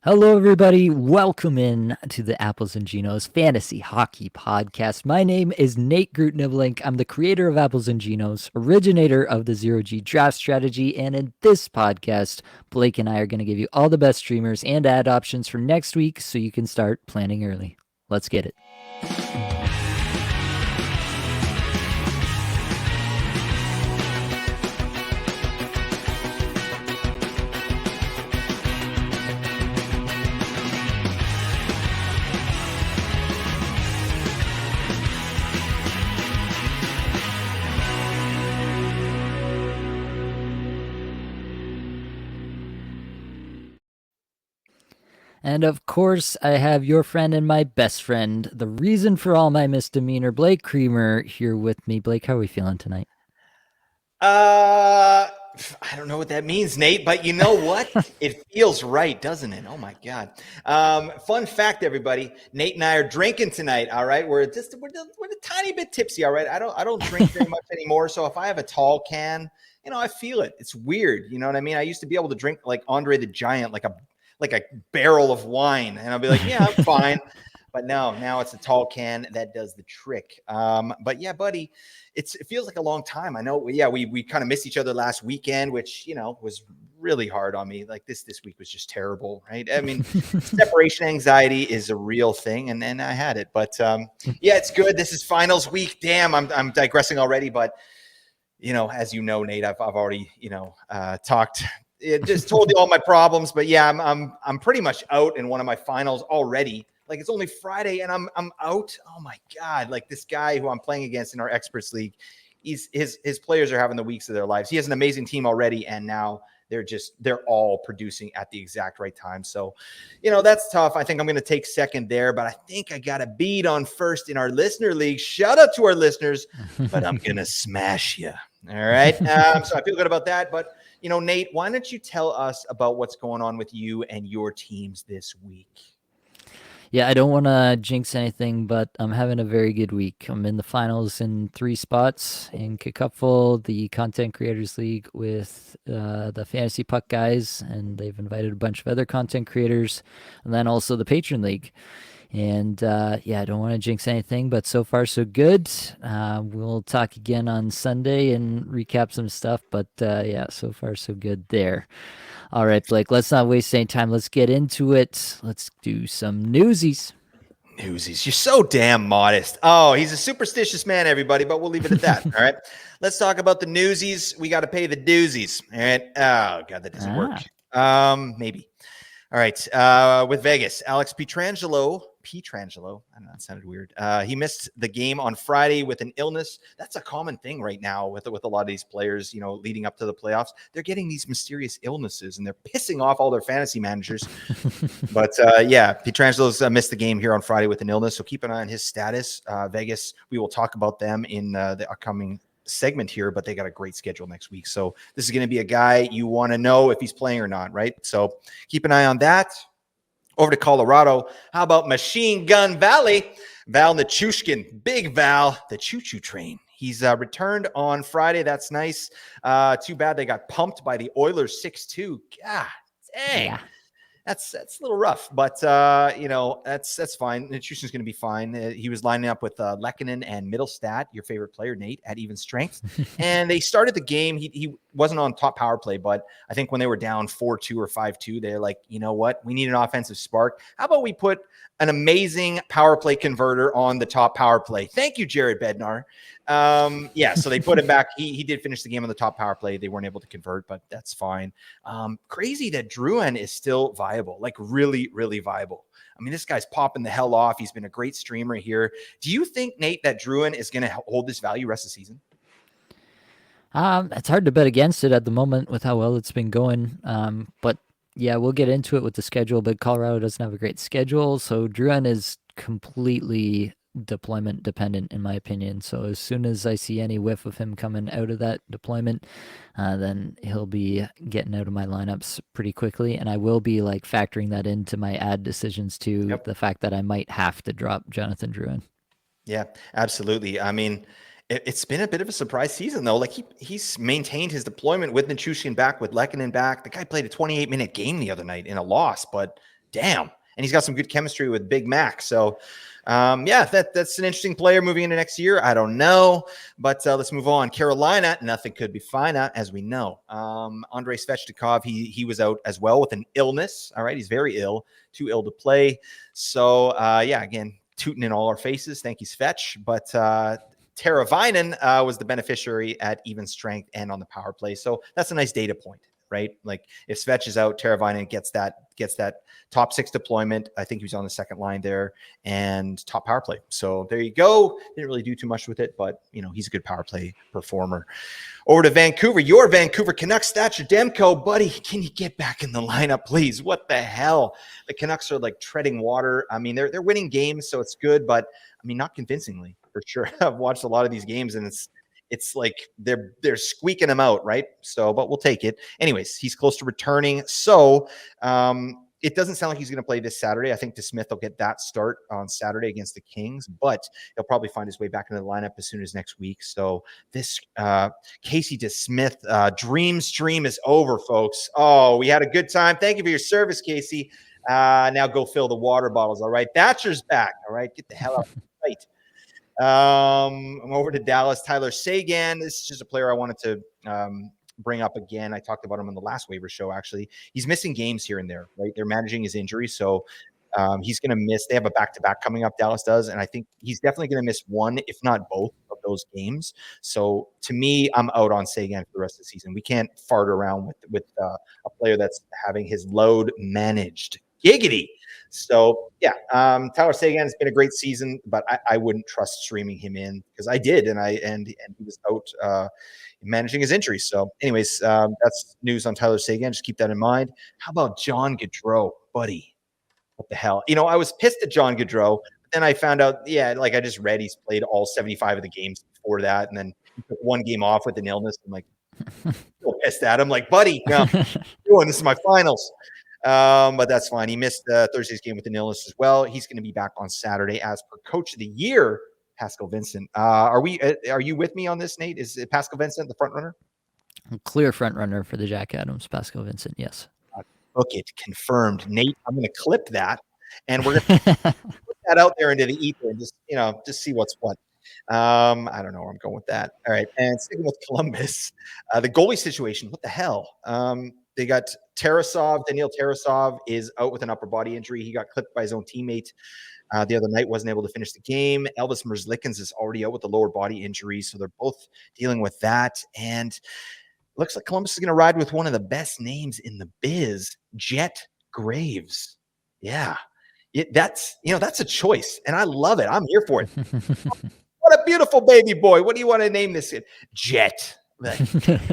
Hello, everybody. Welcome in to the Apples and Genos Fantasy Hockey Podcast. My name is Nate Groot-Niblink. I'm the creator of Apples and Genos, originator of the Zero G Draft Strategy, and in this podcast, Blake and I are going to give you all the best streamers and ad options for next week so you can start planning early. Let's get it. And of course, I have your friend and my best friend, the reason for all my misdemeanor, Blake Creamer, here with me. Blake, how are we feeling tonight? I don't know what that means, Nate, but you know what? It feels right, doesn't it? Oh my God. Fun fact, everybody. Nate and I are drinking tonight. All right. We're a tiny bit tipsy. All right. I don't drink very much anymore. So if I have a tall can, I feel it. It's weird. You know what I mean? I used to be able to drink like Andre the Giant, like a barrel of wine. And I'll be like, yeah, I'm fine. But now it's a tall can that does the trick. But yeah, buddy, it feels like a long time. I know. Yeah, we kind of missed each other last weekend, which was really hard on me. Like this week was just terrible, right? I mean, separation anxiety is a real thing, and I had it. But yeah, it's good. This is finals week. Damn, I'm digressing already, but as you know, Nate, I've already talked. It just told you all my problems, but yeah, I'm pretty much out in one of my finals already. Like it's only Friday and I'm out. Oh my God. Like this guy who I'm playing against in our experts league, his players are having the weeks of their lives. He has an amazing team already. And now they're all producing at the exact right time. So, that's tough. I think I'm going to take second there, but I think I got a beat on first in our listener league. Shout out to our listeners, but I'm going to smash you. All right. So I feel good about that, but Nate, why don't you tell us about what's going on with you and your teams this week? Yeah, I don't want to jinx anything, but I'm having a very good week. I'm in the finals in 3 spots in Kickupful, the Content Creators League with the Fantasy Puck guys, and they've invited a bunch of other content creators, and then also the Patron League. And yeah, I don't want to jinx anything, but so far so good. We'll talk again on Sunday and recap some stuff, but yeah, so far so good there. All right, Blake, let's not waste any time. Let's get into it. Let's do some newsies. Newsies. You're so damn modest. Oh, he's a superstitious man, everybody, but we'll leave it at that. All right. Let's talk about the newsies. We got to pay the doozies. All right. Oh, God, that doesn't work. Maybe. All right. With Vegas, Alex Pietrangelo. I don't know, that sounded weird. He missed the game on Friday with an illness. That's a common thing right now with a lot of these players, leading up to the playoffs. They're getting these mysterious illnesses and they're pissing off all their fantasy managers. But yeah, Pietrangelo's missed the game here on Friday with an illness. So keep an eye on his status. Vegas, we will talk about them in the upcoming segment here, but they got a great schedule next week. So this is going to be a guy you want to know if he's playing or not, right? So keep an eye on that. Over to Colorado. How about Machine Gun Valley? Val Nichushkin, Big Val, the choo-choo train. He's returned on Friday. That's nice. Too bad they got pumped by the Oilers 6-2. God dang. Yeah. That's a little rough, but that's fine. Nichushkin's going to be fine. He was lining up with Lehkonen and Middlestat, your favorite player, Nate, at even strength. And they started the game. He wasn't on top power play, but I think when they were down 4-2 or 5-2, they're like, you know what? We need an offensive spark. How about we put an amazing power play converter on the top power play? Thank you, Jared Bednar. Yeah, so they put him back. He did finish the game on the top power play. They weren't able to convert, but that's fine. Crazy that Drouin is still viable, like really, really viable. I mean, this guy's popping the hell off. He's been a great streamer here. Do you think, Nate, that Drouin is going to hold this value rest of the season? It's hard to bet against it at the moment with how well it's been going. But yeah, we'll get into it with the schedule, but Colorado doesn't have a great schedule. So Drouin is completely deployment dependent, in my opinion. So as soon as I see any whiff of him coming out of that deployment, then he'll be getting out of my lineups pretty quickly. And I will be like factoring that into my ad decisions too. Yep. The fact that I might have to drop Jonathan Drouin. Yeah, absolutely. I mean, it's been a bit of a surprise season, though. Like he's maintained his deployment with Nichushkin back, with Lehkonen back. The guy played a 28-minute game the other night in a loss, but damn. And he's got some good chemistry with Big Mac. So, yeah, that's an interesting player moving into next year. I don't know, but let's move on. Carolina, nothing could be finer, as we know. Andrei Svechnikov, he was out as well with an illness. All right, he's very ill, too ill to play. So, yeah, again, tooting in all our faces. Thank you, Svech. But Teravainen was the beneficiary at even strength and on the power play. So that's a nice data point, right? Like if Svech is out, Teravainen gets that top 6 deployment. I think he was on the second line there and top power play. So there you go. Didn't really do too much with it, but he's a good power play performer. Over to Vancouver, your Vancouver Canucks, Thatcher Demko, buddy. Can you get back in the lineup, please? What the hell? The Canucks are like treading water. I mean, they're winning games, so it's good, but I mean, not convincingly for sure. I've watched a lot of these games, and it's like they're squeaking them out, right? So, but we'll take it. Anyways, he's close to returning. So, it doesn't sound like he's going to play this Saturday. I think DeSmith will get that start on Saturday against the Kings, but he'll probably find his way back into the lineup as soon as next week. So this Casey DeSmith dream stream is over, folks. Oh, we had a good time. Thank you for your service, Casey. Now go fill the water bottles. All right. Thatcher's back. All right. Get the hell out of the fight. I'm over to Dallas. Tyler Seguin. This is just a player I wanted to bring up again. I talked about him on the last waiver show, actually. He's missing games here and there, right? They're managing his injury. So he's going to miss. They have a back-to-back coming up, Dallas does. And I think he's definitely going to miss one, if not both, of those games. So to me, I'm out on Seguin for the rest of the season. We can't fart around with a player that's having his load managed. Giggity. So yeah, Tyler Seguin has been a great season, but I wouldn't trust streaming him in because I did, and he was out managing his injuries. So, anyways, that's news on Tyler Seguin. Just keep that in mind. How about John Gaudreau, buddy? What the hell? I was pissed at John Gaudreau, but then I found out, yeah, like I just read he's played all 75 of the games before that, and then he took one game off with an illness. I'm like, still pissed at him. Like, buddy, no, this is my finals. But that's fine. He missed Thursday's game with an illness as well. He's going to be back on Saturday as per Coach of the Year, Pascal Vincent. Are you with me on this, Nate? Is Pascal Vincent the front runner? Clear front runner for the Jack Adams, Pascal Vincent. Yes. Book it. Confirmed. Nate, I'm going to clip that, and we're going to put that out there into the ether and just see what's what. I don't know where I'm going with that. All right. And sticking with Columbus, the goalie situation, what the hell? They got Daniil Tarasov is out with an upper body injury. He got clipped by his own teammate the other night, wasn't able to finish the game. Elvis Merzlikins is already out with a lower body injury. So they're both dealing with that. And it looks like Columbus is going to ride with one of the best names in the biz, Jet Graves. Yeah. That's a choice. And I love it. I'm here for it. What a beautiful baby boy. What do you want to name this? Jet. Like,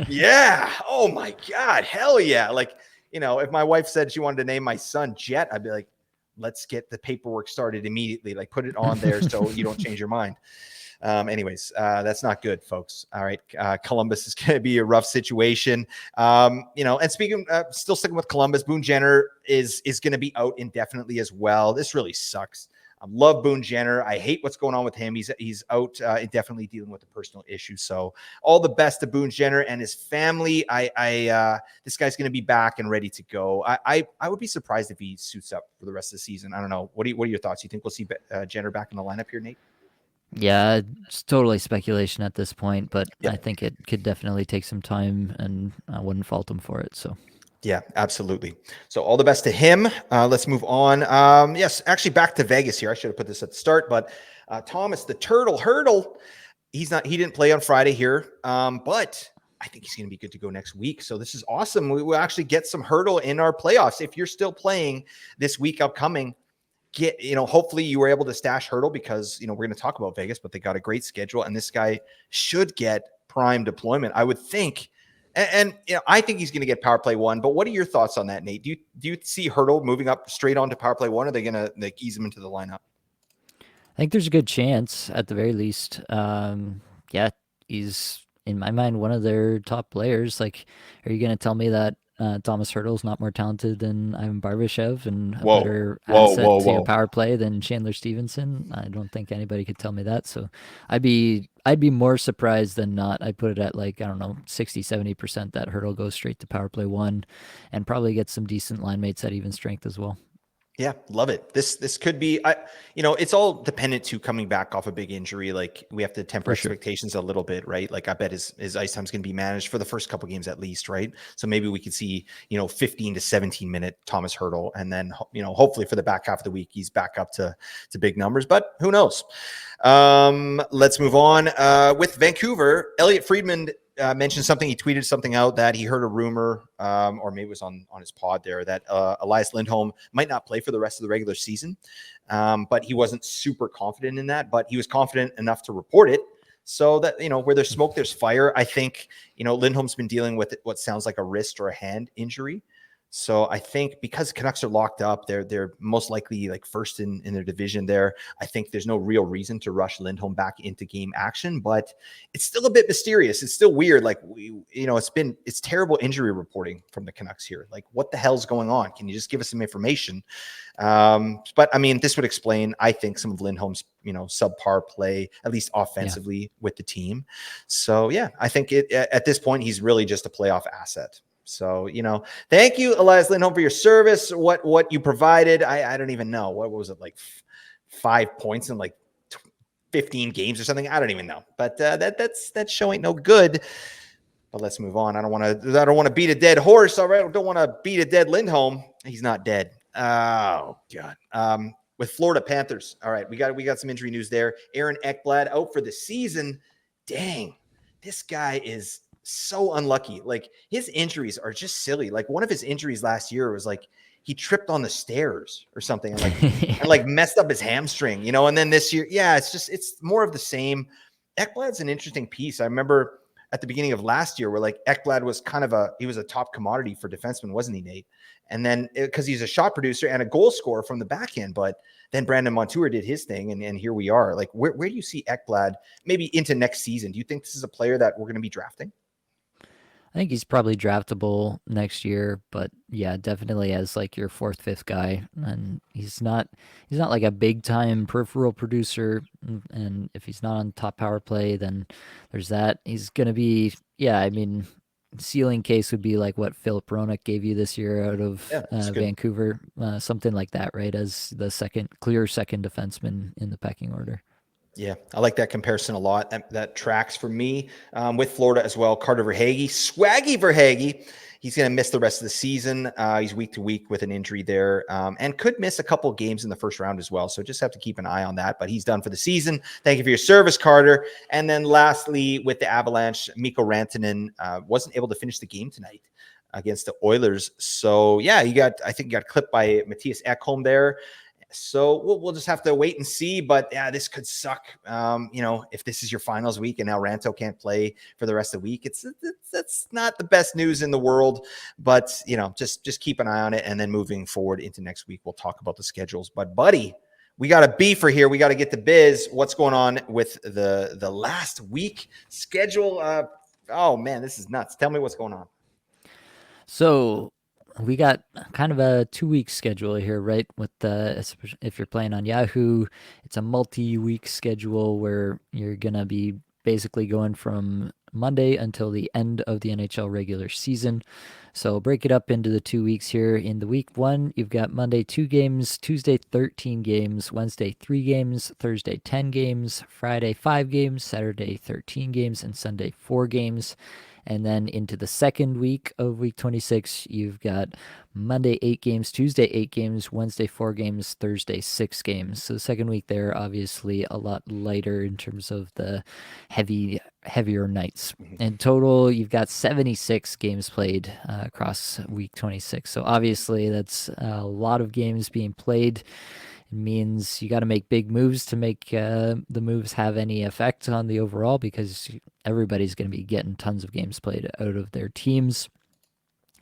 yeah. Oh my God. Hell yeah. Like, if my wife said she wanted to name my son Jet, I'd be like, let's get the paperwork started immediately. Like, put it on there so you don't change your mind. Anyways, that's not good, folks. All right. Columbus is going to be a rough situation. And still sticking with Columbus, Boone Jenner is going to be out indefinitely as well. This really sucks. I love Boone Jenner. I hate what's going on with him. He's out indefinitely dealing with a personal issue. So all the best to Boone Jenner and his family. This guy's going to be back and ready to go. I would be surprised if he suits up for the rest of the season. I don't know. What are your thoughts? You think we'll see Jenner back in the lineup here, Nate? Yeah, it's totally speculation at this point, but Yeah. I think it could definitely take some time, and I wouldn't fault him for it. So. Yeah, absolutely. So all the best to him. Let's move on. Yes, actually back to Vegas here. I should have put this at the start, but Thomas, the Turtle Hurdle, he didn't play on Friday here, but I think he's going to be good to go next week. So this is awesome. We will actually get some Hurdle in our playoffs. If you're still playing this week upcoming, hopefully you were able to stash Hurdle because, we're going to talk about Vegas, but they got a great schedule and this guy should get prime deployment, I would think. And I think he's going to get power play 1. But what are your thoughts on that, Nate? Do you see Hurdle moving up straight on to power play 1? Or are they going to ease him into the lineup? I think there's a good chance, at the very least. Yeah, he's in my mind one of their top players. Like, are you going to tell me that Thomas Hurdle's not more talented than Ivan Barbashev and a better asset to your power play than Chandler Stevenson? I don't think anybody could tell me that. So I'd be more surprised than not. I put it at 60-70% that Hurdle goes straight to power play 1 and probably get some decent line mates at even strength as well. Yeah, love it. This could be, it's all dependent to coming back off a big injury. Like we have to temper For sure. expectations a little bit, right? Like I bet his ice time is going to be managed for the first couple games at least, right? So maybe we could see 15 to 17 minute Thomas Hurdle, and then hopefully for the back half of the week he's back up to big numbers. But who knows? Let's move on with Vancouver. Elliot Friedman mentioned something. He tweeted something out that he heard a rumor, or maybe it was on his pod there, that Elias Lindholm might not play for the rest of the regular season. But he wasn't super confident in that, but he was confident enough to report it. So that, where there's smoke, there's fire. I think, Lindholm's been dealing with what sounds like a wrist or a hand injury. So I think because Canucks are locked up, they're most likely like first in their division there. I think there's no real reason to rush Lindholm back into game action, but it's still a bit mysterious. It's still weird. Like it's terrible injury reporting from the Canucks here. Like what the hell's going on? Can you just give us some information? But I mean, this would explain, I think, some of Lindholm's, subpar play, at least offensively with the team. So yeah, I think at this point, he's really just a playoff asset. So, thank you, Elias Lindholm, for your service. What you provided, I don't even know. What was it, like 5 points in like 15 games or something? I don't even know. But that show ain't no good. But let's move on. I don't want to beat a dead horse. All right, I don't want to beat a dead Lindholm. He's not dead. Oh God. With Florida Panthers. All right, we got some injury news there. Aaron Ekblad out for the season. Dang, this guy is so unlucky. Like his injuries are just silly. Like one of his injuries last year was like he tripped on the stairs or something and messed up his hamstring, and then this year, yeah, it's more of the same. Ekblad's an interesting piece. I remember at the beginning of last year where like Ekblad was he was a top commodity for defensemen, wasn't he, Nate? And then because he's a shot producer and a goal scorer from the back end, but then Brandon Montour did his thing, and here we are. Like, where do you see Ekblad maybe into next season? Do you think this is a player that we're going to be drafting? I think he's probably draftable next year, but yeah, definitely as like your fourth, fifth guy. And he's not like a big time peripheral producer. And if he's not on top power play, then there's that. He's gonna be, yeah. I mean, ceiling case would be like what Philip Roenick gave you this year out of Yeah, it's good. Vancouver, something like that, right? As the clear second defenseman in the pecking order. Yeah, I like that comparison a lot. That tracks for me with Florida as well. Carter Verhaeghe, Swaggy Verhaeghe. He's going to miss the rest of the season. He's week to week with an injury there and could miss a couple of games in the first round as well. So just have to keep an eye on that. But he's done for the season. Thank you for your service, Carter. And then lastly, with the Avalanche, Mikko Rantanen wasn't able to finish the game tonight against the Oilers. So yeah, I think you got clipped by Matthias Ekholm there. So we'll just have to wait and see. But yeah, this could suck. If this is your finals week and now Ranto can't play for the rest of the week, that's not the best news in the world. But just keep an eye on it, and then moving forward into next week, we'll talk about the schedules. But buddy, we got a beefer here. We got to get to biz. What's going on with the last week schedule? Oh man, this is nuts. Tell me what's going on. So we got kind of a 2 week schedule here, right? With if you're playing on Yahoo, it's a multi-week schedule where you're gonna be basically going from Monday until the end of the NHL regular season. So break it up into the 2 weeks here. In the week one, you've got Monday 2 games, Tuesday 13 games, Wednesday 3 games, Thursday 10 games, Friday 5 games, Saturday 13 games, and Sunday 4 games. And then into the second week of week 26, you've got Monday 8 games, Tuesday 8 games, Wednesday 4 games, Thursday 6 games. So the second week there, obviously a lot lighter in terms of the heavier nights. In total, you've got 76 games played across week 26. So obviously that's a lot of games being played. It means you got to make big moves to make the moves have any effect on the overall, because everybody's going to be getting tons of games played out of their teams.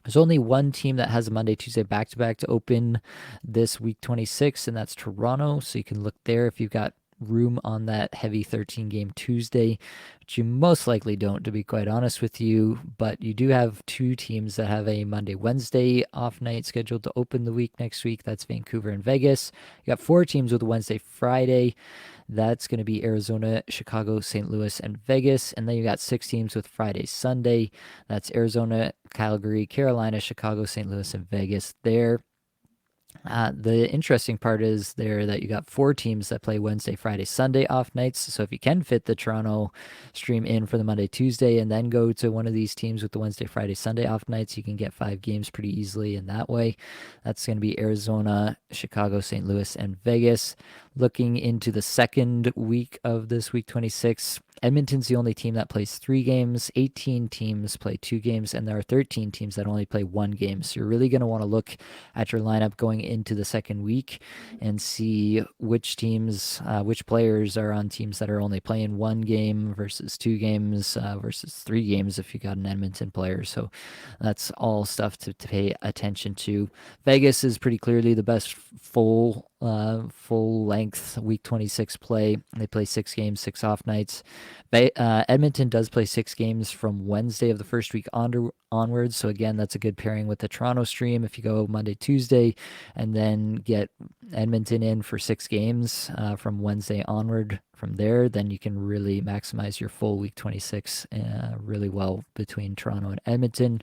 There's only one team that has a Monday, Tuesday back-to-back to open this week 26, and that's Toronto. So you can look there if you've got room on that heavy 13-game Tuesday, which you most likely don't, to be quite honest with you. But you do have two teams that have a Monday, Wednesday off night scheduled to open the week next week. That's Vancouver and Vegas. You got four teams with a Wednesday, Friday. That's going to be Arizona, Chicago, St. Louis, and Vegas. And then you got 6 teams with Friday, Sunday. That's Arizona, Calgary, Carolina, Chicago, St. Louis, and Vegas there. The interesting part is there that you got 4 teams that play Wednesday, Friday, Sunday off nights. So if you can fit the Toronto stream in for the Monday, Tuesday, and then go to one of these teams with the Wednesday, Friday, Sunday off nights, you can get 5 games pretty easily in that way. That's going to be Arizona, Chicago, St. Louis, and Vegas. Looking into the second week of this week 26, Edmonton's the only team that plays 3 games. 18 teams play 2 games, and there are 13 teams that only play 1 game. So you're really going to want to look at your lineup going into the second week and see which teams, which players are on teams that are only playing 1 game versus 2 games versus 3 games if you got an Edmonton player. So that's all stuff to pay attention to. Vegas is pretty clearly the best full length week 26 play. They play 6 games, 6 off nights. Edmonton does play 6 games from Wednesday of the first week onwards. So again, that's a good pairing with the Toronto stream. If you go Monday, Tuesday, and then get Edmonton in for 6 games from Wednesday onward from there, then you can really maximize your full week 26 really well between Toronto and Edmonton.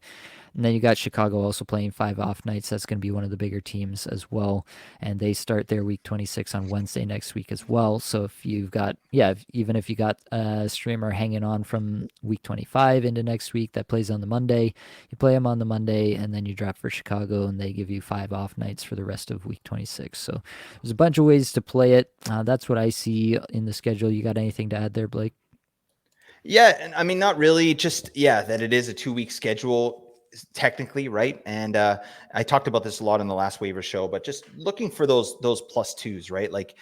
And then you got Chicago also playing 5 off nights. That's going to be one of the bigger teams as well. And they start their week 26 on Wednesday next week as well. So if you've got, even if you got a streamer hanging on from week 25 into next week that plays on the Monday, you play them on the Monday and then you draft for Chicago and they give you 5 off nights for the rest of week 26. So there's a bunch of ways to play it. That's what I see in the schedule. You got anything to add there, Blake? Yeah, and I mean, not really. Just that it is a 2 week schedule technically, right? And I talked about this a lot in the last waiver show, but just looking for those +2s, right? Like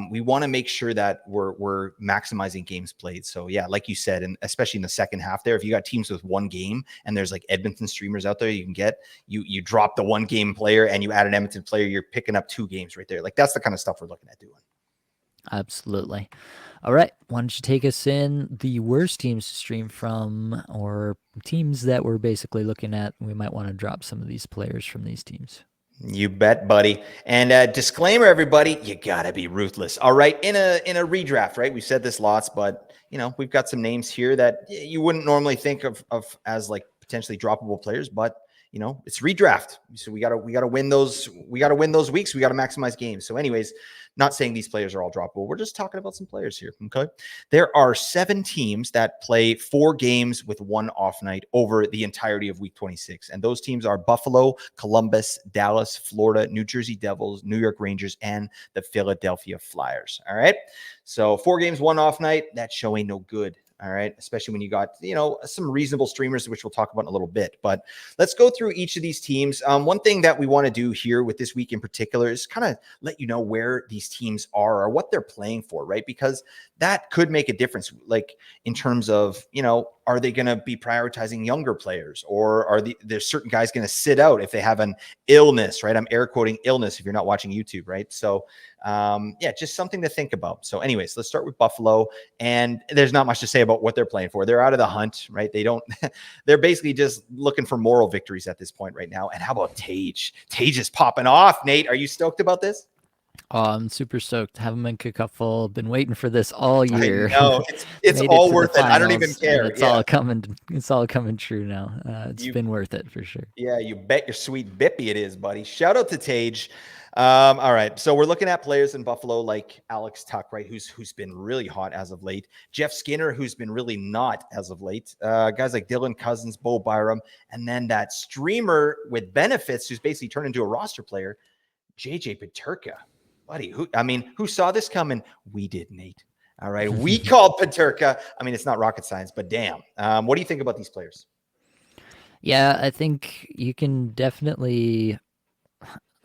we want to make sure that we're maximizing games played. So yeah, like you said, and especially in the second half there, if you got teams with 1 game and there's like Edmonton streamers out there, you can get you drop the 1 game player and you add an Edmonton player, you're picking up 2 games right there. Like that's the kind of stuff we're looking at doing. Absolutely. All right. Why don't you take us in the worst teams to stream from, or teams that we're basically looking at? We might want to drop some of these players from these teams. You bet, buddy. And disclaimer, everybody, you gotta be ruthless. All right, in a redraft, right? We've said this lots, but we've got some names here that you wouldn't normally think of as like potentially droppable players, but it's redraft, so we gotta win those. We gotta win those weeks. We gotta maximize games. So, anyways, not saying these players are all droppable. We're just talking about some players here. Okay, there are 7 teams that play 4 games with 1 off night over the entirety of week 26, and those teams are Buffalo, Columbus, Dallas, Florida, New Jersey Devils, New York Rangers, and the Philadelphia Flyers. All right, so 4 games, 1 off night. That show ain't no good. All right. Especially when you got, some reasonable streamers, which we'll talk about in a little bit. But let's go through each of these teams. One thing that we want to do here with this week in particular is kind of let you know where these teams are or what they're playing for, right? Because that could make a difference, like in terms of, are they going to be prioritizing younger players, or are there's certain guys going to sit out if they have an illness, right? I'm air quoting illness if you're not watching YouTube, right? So just something to think about. So anyways, let's start with Buffalo, and there's not much to say about what they're playing for. They're out of the hunt, right? They're basically just looking for moral victories at this point right now. And how about Tage? Tage is popping off. Nate, are you stoked about this? Oh, I'm super stoked. Haven't been Kickupful. Been waiting for this all I year. know it's Made it all to the worth it. I don't even finals, and care. it's Yeah. all coming. It's all coming true now. It's You been worth it for sure. Yeah, you bet your sweet bippy it is, buddy. Shout out to Tage. All right, so we're looking at players in Buffalo like Alex Tuck, right? Who's been really hot as of late. Jeff Skinner, who's been really not as of late. Guys like Dylan Cousins, Bo Byram, and then that streamer with benefits who's basically turned into a roster player, JJ Peterka, buddy. Who saw this coming? We did, Nate. All right, we called Peterka. I mean, it's not rocket science, but damn. What do you think about these players? Yeah, I think you can definitely,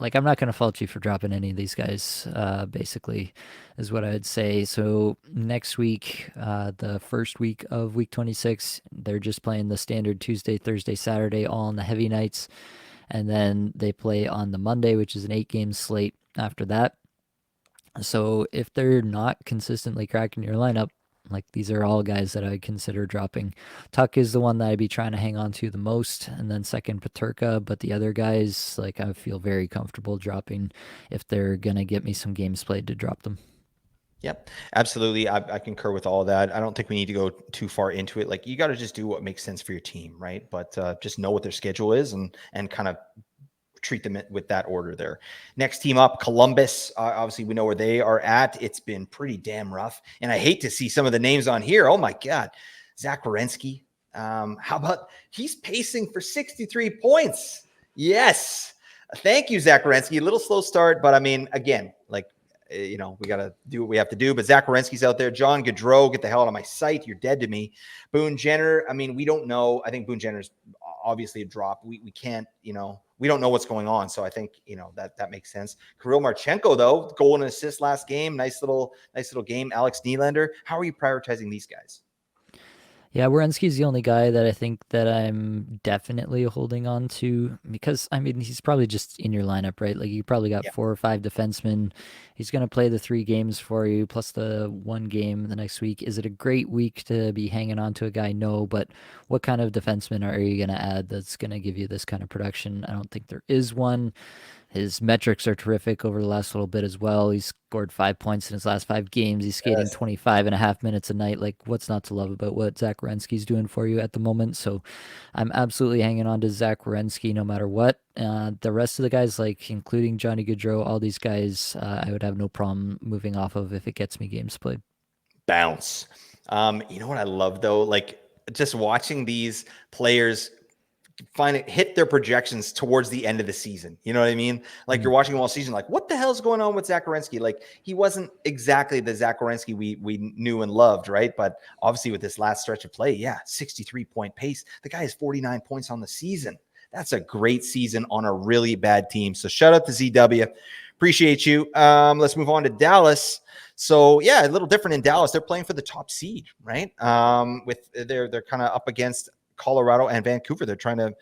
like, I'm not going to fault you for dropping any of these guys, basically, is what I'd say. So next week, the first week of week 26, they're just playing the standard Tuesday, Thursday, Saturday, all on the heavy nights. And then they play on the Monday, which is an 8 game slate after that. So if they're not consistently cracking your lineup, like, these are all guys that I consider dropping. Tuck is the one that I'd be trying to hang on to the most, and then second Paterka. But the other guys, like, I feel very comfortable dropping if they're gonna get me some games played to drop them. Yep, absolutely. I concur with all of that. I don't think we need to go too far into it. Like, you got to just do what makes sense for your team, right? But just know what their schedule is and kind of treat them with that order there. Next team up, Columbus. Obviously, we know where they are at. It's been pretty damn rough. And I hate to see some of the names on here. Oh, my God. Zach Werenski. How about he's pacing for 63 points? Yes. Thank you, Zach Werenski. A little slow start, but I mean, again, like, we got to do what we have to do. But Zach Werenski's out there. John Gaudreau, get the hell out of my sight. You're dead to me. Boone Jenner, I mean, we don't know. I think Boone Jenner's obviously a drop. We can't, we don't know what's going on. So I think, that makes sense. Kirill Marchenko, though, goal and assist last game. Nice little game. Alex Nylander. How are you prioritizing these guys? Yeah, Werenski's the only guy that I think that I'm definitely holding on to because, I mean, he's probably just in your lineup, right? Like, you probably got 4 or 5 defensemen. He's going to play the 3 games for you, plus the 1 game the next week. Is it a great week to be hanging on to a guy? No, but what kind of defenseman are you going to add that's going to give you this kind of production? I don't think there is one. His metrics are terrific over the last little bit as well. He's scored 5 points in his last 5 games. He's skating 25 and a half minutes a night. Like, what's not to love about what Zach Werenski's doing for you at the moment? So I'm absolutely hanging on to Zach Werenski no matter what. The rest of the guys, like including Johnny Gaudreau, all these guys, I would have no problem moving off of if it gets me games played. Bounce. You know what I love, though? Like, just watching these players hit their projections towards the end of the season. You know what I mean? Like, you're watching them all season, like, what the hell's going on with Zach Werenski? Like, he wasn't exactly the Zach Werenski we knew and loved, right? But obviously with this last stretch of play, 63-point pace. The guy has 49 points on the season. That's a great season on a really bad team. So shout out to ZW. Appreciate you. Let's move on to Dallas. So a little different in Dallas. They're playing for the top seed, right? They're kind of up against Colorado and Vancouver. They're trying to,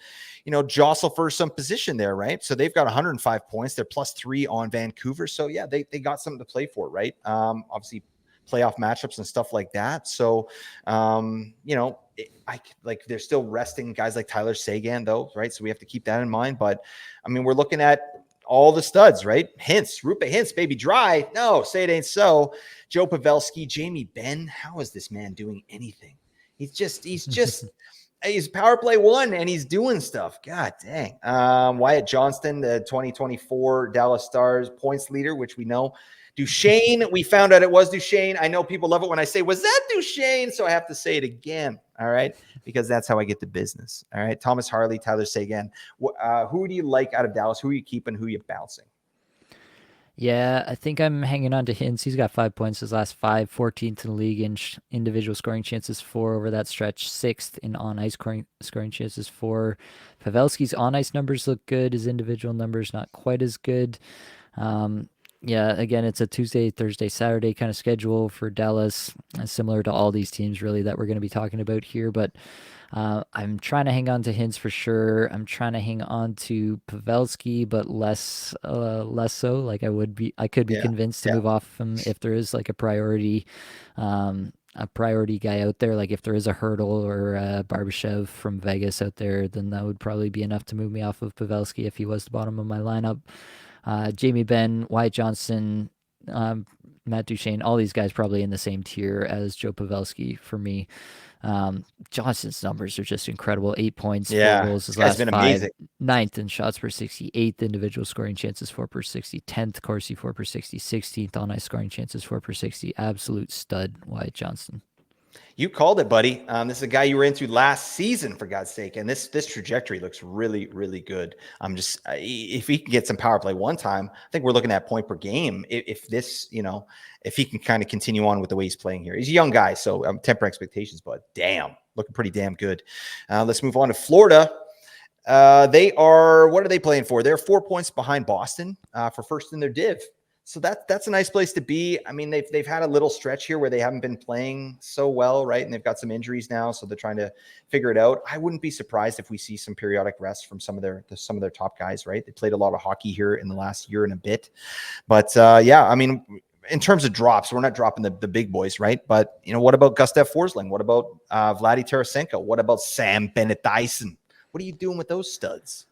jostle for some position there, right? So they've got 105 points. They're +3 on Vancouver. So they got something to play for, right? Obviously playoff matchups and stuff like that. So, they're still resting guys like Tyler Seguin, though, right? So we have to keep that in mind. But I mean, we're looking at all the studs, right? Rupa Hintz, baby dry. No, say it ain't so. Joe Pavelski, Jamie Benn. How is this man doing anything? He's just he's power play 1 and he's doing stuff. God dang. Wyatt Johnston, the 2024 Dallas Stars points leader, which we know. Duchesne, we found out it was Duchesne. I know people love it when I say, was that Duchesne? So I have to say it again. All right. Because that's how I get the business. All right. Thomas Harley, Tyler Seguin. Who do you like out of Dallas? Who are you keeping? Who are you bouncing? Yeah, I think I'm hanging on to Hintz. He's got 5 points his last 5, 14th in the league in individual scoring chances 4 over that stretch, 6th in on-ice scoring chances 4. Pavelski's on-ice numbers look good. His individual numbers not quite as good. Again, it's a Tuesday, Thursday, Saturday kind of schedule for Dallas, similar to all these teams really that we're going to be talking about here. But I'm trying to hang on to Hintz for sure. I'm trying to hang on to Pavelski, but less so. Like I could be convinced to move off him if there is like a priority guy out there. Like if there is a Hurdle or a Barbashev from Vegas out there, then that would probably be enough to move me off of Pavelski if he was the bottom of my lineup. Jamie Benn, Wyatt Johnston, Matt Duchesne, all these guys probably in the same tier as Joe Pavelski for me. Johnston's numbers are just incredible. 8 points, 4 goals his last 5. Amazing. 9th in shots per 60, 8th individual scoring chances 4 per 60, 10th Corsi 4 per 60, 16th on ice scoring chances 4 per 60. Absolute stud, Wyatt Johnston. You called it, buddy. This is a guy you were into last season, for God's sake, and this trajectory looks really, really good. If he can get some power play one time, I think we're looking at point per game. If he can kind of continue on with the way he's playing here, he's a young guy, so temper expectations. But damn, looking pretty damn good. Let's move on to Florida. What are they playing for? They're 4 points behind Boston for first in their div. So that's a nice place to be. I mean, they've had a little stretch here where they haven't been playing so well, right? And they've got some injuries now, so they're trying to figure it out. I wouldn't be surprised if we see some periodic rest from some of their top guys, right? They played a lot of hockey here in the last year and a bit. But I mean, in terms of drops, we're not dropping the big boys, right? But what about Gustav Forsling? What about Vladdy Tarasenko? What about Sam Bennett Dyson? What are you doing with those studs?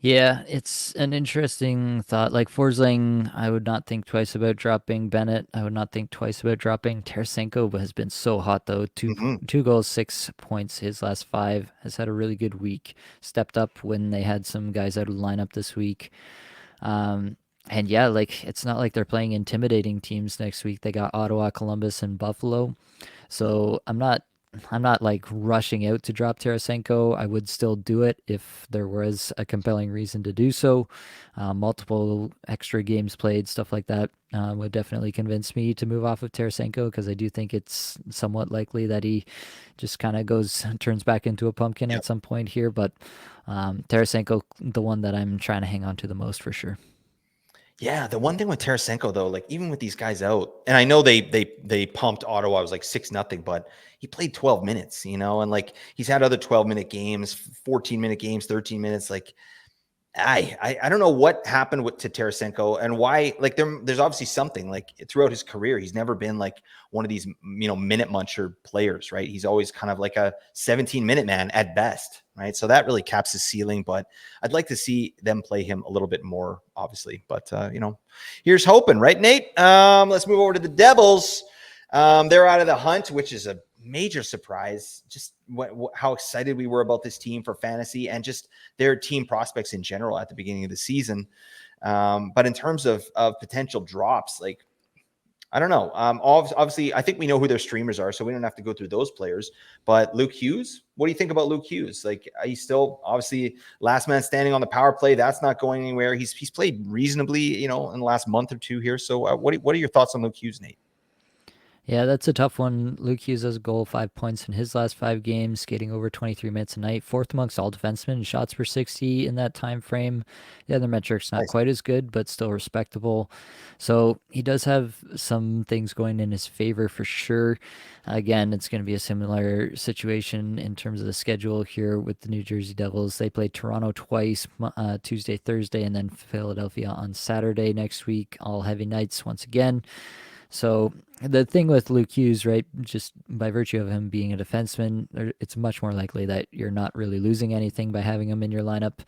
Yeah, it's an interesting thought. Like Forsling, I would not think twice about dropping Bennett. I would not think twice about dropping Tarasenko, but has been so hot though. Hmm. 2 goals, 6 points his last five. Has had a really good week. Stepped up when they had some guys out of the lineup this week. Um, and yeah, like it's not like they're playing intimidating teams next week. They got Ottawa, Columbus, and Buffalo. So I'm not like rushing out to drop Tarasenko. I would still do it if there was a compelling reason to do so. Multiple extra games played, stuff like that would definitely convince me to move off of Tarasenko because I do think it's somewhat likely that he just kind of turns back into a pumpkin Yep. at some point here. But Tarasenko, the one that I'm trying to hang on to the most for sure. Yeah, the one thing with Tarasenko though, like even with these guys out, and I know they pumped Ottawa, it was like 6-0, but he played 12 minutes, and like he's had other 12-minute games, 14-minute games, 13 minutes. Like I don't know what happened to Tarasenko and why. Like there's obviously something. Like throughout his career, he's never been like one of these minute muncher players, right? He's always kind of like a 17-minute man at best, right? So that really caps his ceiling. But I'd like to see them play him a little bit more, obviously. But here's hoping, right, Nate? Let's move over to the Devils. They're out of the hunt, which is a major surprise. Just how excited we were about this team for fantasy and just their team prospects in general at the beginning of the season. But in terms of potential drops, like I don't know. Obviously, I think we know who their streamers are, so we don't have to go through those players. But Luke Hughes, what do you think about Luke Hughes? Like, he's still obviously last man standing on the power play. That's not going anywhere. He's played reasonably, in the last month or two here. So, what are your thoughts on Luke Hughes, Nate? Yeah, that's a tough one. Luke Hughes has a goal, 5 points in his last 5 games, skating over 23 minutes a night, fourth amongst all defensemen in shots per 60 in that time frame. The other metrics not Nice. quite as good, but still respectable. So he does have some things going in his favor for sure. Again, it's going to be a similar situation in terms of the schedule here with the New Jersey Devils. They play Toronto twice, Tuesday, Thursday, and then Philadelphia on Saturday next week. All heavy nights once again. So the thing with Luke Hughes, right, just by virtue of him being a defenseman, it's much more likely that you're not really losing anything by having him in your lineup.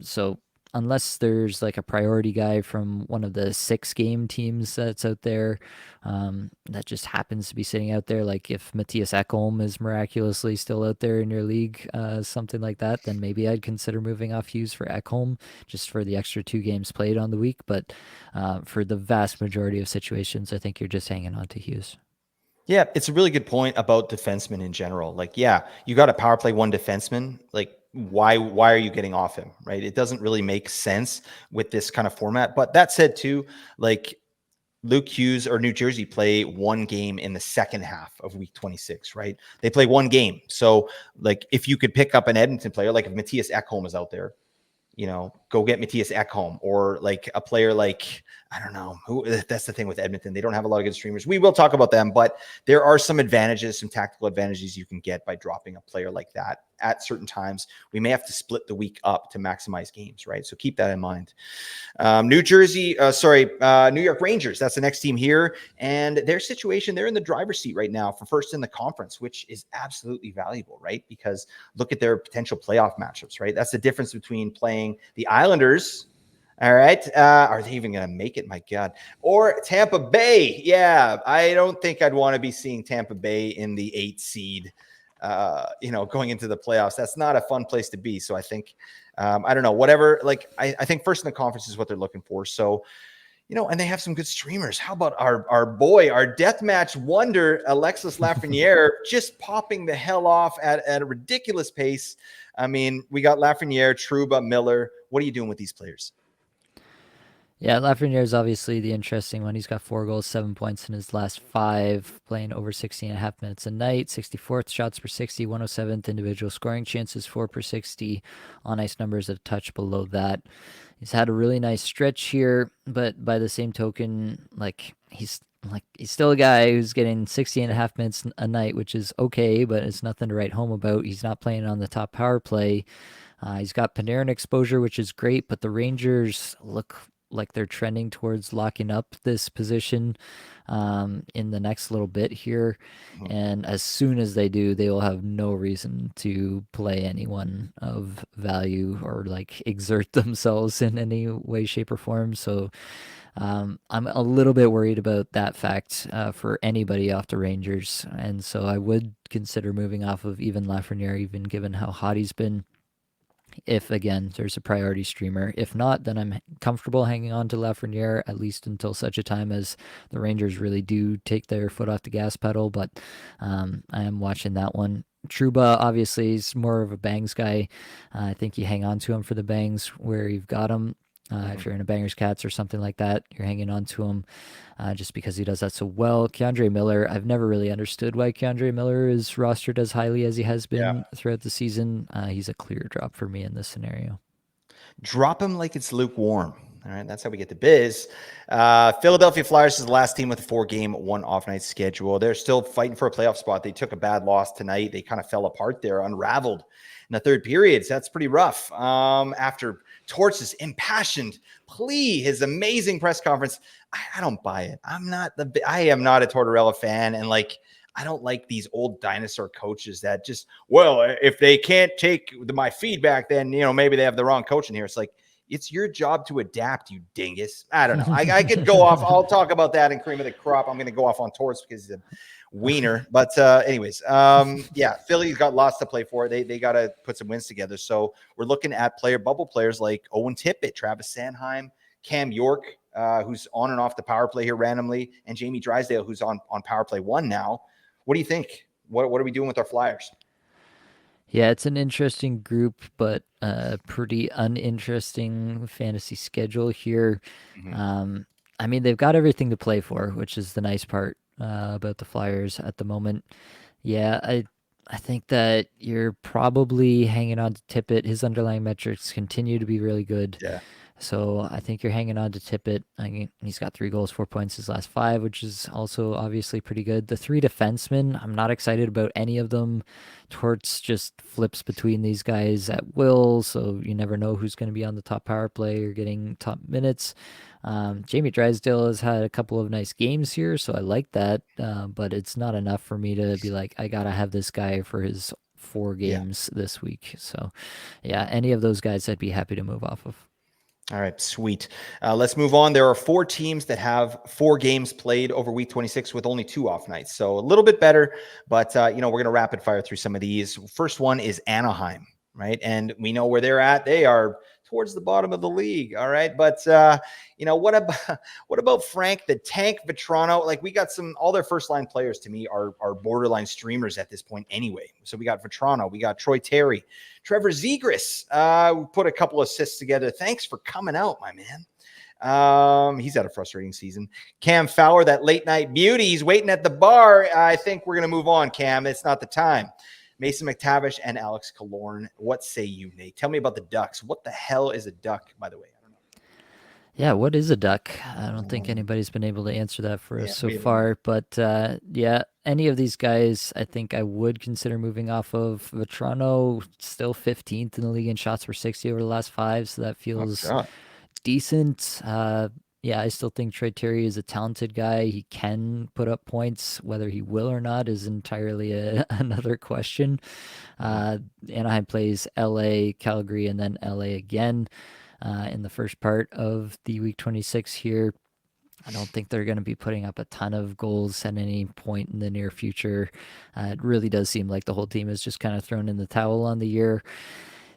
So unless there's like a priority guy from one of the 6 game teams that's out there, that just happens to be sitting out there, like if Matthias Ekholm is miraculously still out there in your league, something like that, then maybe I'd consider moving off Hughes for Ekholm just for the extra 2 games played on the week. But for the vast majority of situations, I think you're just hanging on to Hughes. Yeah, it's a really good point about defensemen in general. Like, yeah, you got a power play one defenseman. Like, why are you getting off him? Right? It doesn't really make sense with this kind of format. But that said, too, like Luke Hughes or New Jersey play one game in the second half of week 26, right? They play one game. So, like, if you could pick up an Edmonton player, like if Matthias Ekholm is out there, go get Matthias Ekholm or like a player like, I don't know who. That's the thing with Edmonton. They don't have a lot of good streamers. We will talk about them, but there are some advantages, some tactical advantages you can get by dropping a player like that at certain times. We may have to split the week up to maximize games, right? So keep that in mind. New York Rangers. That's the next team here. And their situation, they're in the driver's seat right now for first in the conference, which is absolutely valuable, right? Because look at their potential playoff matchups, right? That's the difference between playing the Islanders. All right. Are they even going to make it? My God. Or Tampa Bay. Yeah. I don't think I'd want to be seeing Tampa Bay in the 8 seed, going into the playoffs. That's not a fun place to be. So I think, I don't know, whatever. Like, I think first in the conference is what they're looking for. So, and they have some good streamers. How about our boy, our deathmatch wonder, Alexis Lafreniere, just popping the hell off at a ridiculous pace. I mean, we got Lafreniere, Trouba, Miller. What are you doing with these players? Yeah, Lafreniere is obviously the interesting one. He's got 4 goals, 7 points in his last five, playing over 16 and a half minutes a night, 64th shots per 60, 107th individual scoring chances, 4 per 60. On ice numbers a touch below that. He's had a really nice stretch here, but by the same token, he's still a guy who's getting 60 and a half minutes a night, which is okay, but it's nothing to write home about. He's not playing on the top power play. He's got Panarin exposure, which is great, but the Rangers look like they're trending towards locking up this position in the next little bit here. Mhm. And as soon as they do, they will have no reason to play anyone of value or like exert themselves in any way, shape, or form. So I'm a little bit worried about that fact for anybody off the Rangers. And so I would consider moving off of even Lafreniere, even given how hot he's been, if again there's a priority streamer. If not, then I'm comfortable hanging on to Lafreniere at least until such a time as the Rangers really do take their foot off the gas pedal. But I am watching that one. Truba obviously is more of a bangs guy. I think you hang on to him for the bangs where you've got him. If you're in a bangers cats or something like that, you're hanging on to him just because he does that so well. Keandre Miller, I've never really understood why Keandre Miller is rostered as highly as he has Yeah. been throughout the season. He's a clear drop for me in this scenario. Drop him like it's lukewarm. All right, that's how we get the biz. Philadelphia Flyers is the last team with a 4-game, 1-off-night schedule. They're still fighting for a playoff spot. They took a bad loss tonight. They kind of fell apart there, unraveled in the third period. So that's pretty rough. After Torch's impassioned plea, his amazing press conference, I don't buy it. I am not a Tortorella fan, and like, I don't like these old dinosaur coaches that just, well, if they can't take my feedback, then, maybe they have the wrong coach in here. It's like, it's your job to adapt, you dingus. I don't know. I could go off. I'll talk about that in cream of the crop. I'm going to go off on Torts because he's a wiener. But anyways, yeah, Philly's got lots to play for. They got to put some wins together. So we're looking at bubble players like Owen Tippett, Travis Sanheim, Cam York, who's on and off the power play here randomly, and Jamie Drysdale, who's on power play 1 now. What do you think? What are we doing with our Flyers? Yeah, it's an interesting group, but a pretty uninteresting fantasy schedule here. Mm-hmm. Um, I mean, they've got everything to play for, which is the nice part about the Flyers at the moment. Yeah, I think that you're probably hanging on to Tippett. His underlying metrics continue to be really good. Yeah. So I think you're hanging on to Tippett. I mean, he's got 3 goals, 4 points his last 5, which is also obviously pretty good. The 3 defensemen, I'm not excited about any of them. Torts just flips between these guys at will, so you never know who's going to be on the top power play or getting top minutes. Jamie Drysdale has had a couple of nice games here, so I like that, but it's not enough for me to be like, I got to have this guy for his 4 Yeah. games this week. So, yeah, any of those guys I'd be happy to move off of. All right, sweet. Let's move on. There are 4 teams that have 4 games played over week 26 with only 2 off nights. So a little bit better, but we're going to rapid fire through some of these. First one is Anaheim, right? And we know where they're at. They are towards the bottom of the league. All right. But what about Frank the Tank Vetrano? Like, we got all their first line players to me are borderline streamers at this point anyway. So we got Vetrano, we got Troy Terry, Trevor Zegras, put a couple assists together. Thanks for coming out, my man. He's had a frustrating season. Cam Fowler, that late night beauty, he's waiting at the bar. I think we're going to move on, Cam. It's not the time. Mason McTavish and Alex Killorn. What say you, Nate? Tell me about the Ducks. What the hell is a duck, by the way? I don't know. Yeah, what is a duck? I don't think anybody's been able to answer that for us so far. But yeah, any of these guys, I think I would consider moving off of. Vetrano, still 15th in the league in shots per 60 over the last 5, so that feels decent. Yeah, I still think Troy Terry is a talented guy. He can put up points. Whether he will or not is entirely another question. Anaheim plays LA, Calgary, and then LA again in the first part of the week 26 here. I don't think they're going to be putting up a ton of goals at any point in the near future. It really does seem like the whole team is just kind of thrown in the towel on the year.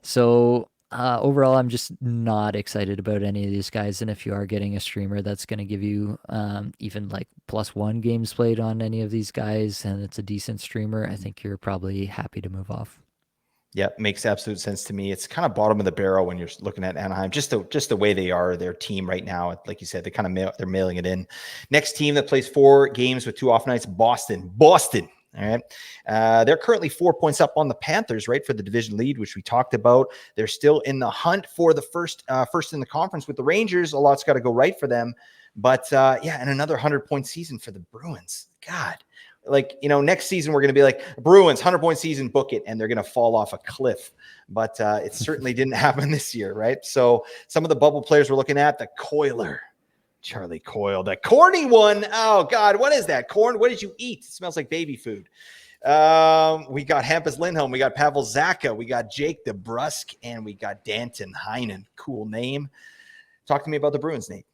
So overall, I'm just not excited about any of these guys. And if you are getting a streamer that's going to give you even like +1 games played on any of these guys, and it's a decent streamer, I think you're probably happy to move off. Yeah, makes absolute sense to me. It's kind of bottom of the barrel when you're looking at Anaheim, just the way they are, their team right now. Like you said, they're mailing it in. Next team that plays 4 games with 2 off nights, Boston. All right. They're currently 4 points up on the Panthers, right, for the division lead, which we talked about. They're still in the hunt for the first in the conference with the Rangers. A lot's got to go right for them. But and another 100-point season for the Bruins. God, like, next season we're going to be like Bruins 100-point season, book it, and they're going to fall off a cliff. But it certainly didn't happen this year, right? So some of the bubble players we're looking at, the Coiler, Charlie Coyle, the corny one. Oh God, what is that? Corn? What did you eat? It smells like baby food. We got Hampus Lindholm, we got Pavel Zacha, we got Jake DeBrusk, and we got Danton Heinen. Cool name. Talk to me about the Bruins, Nate.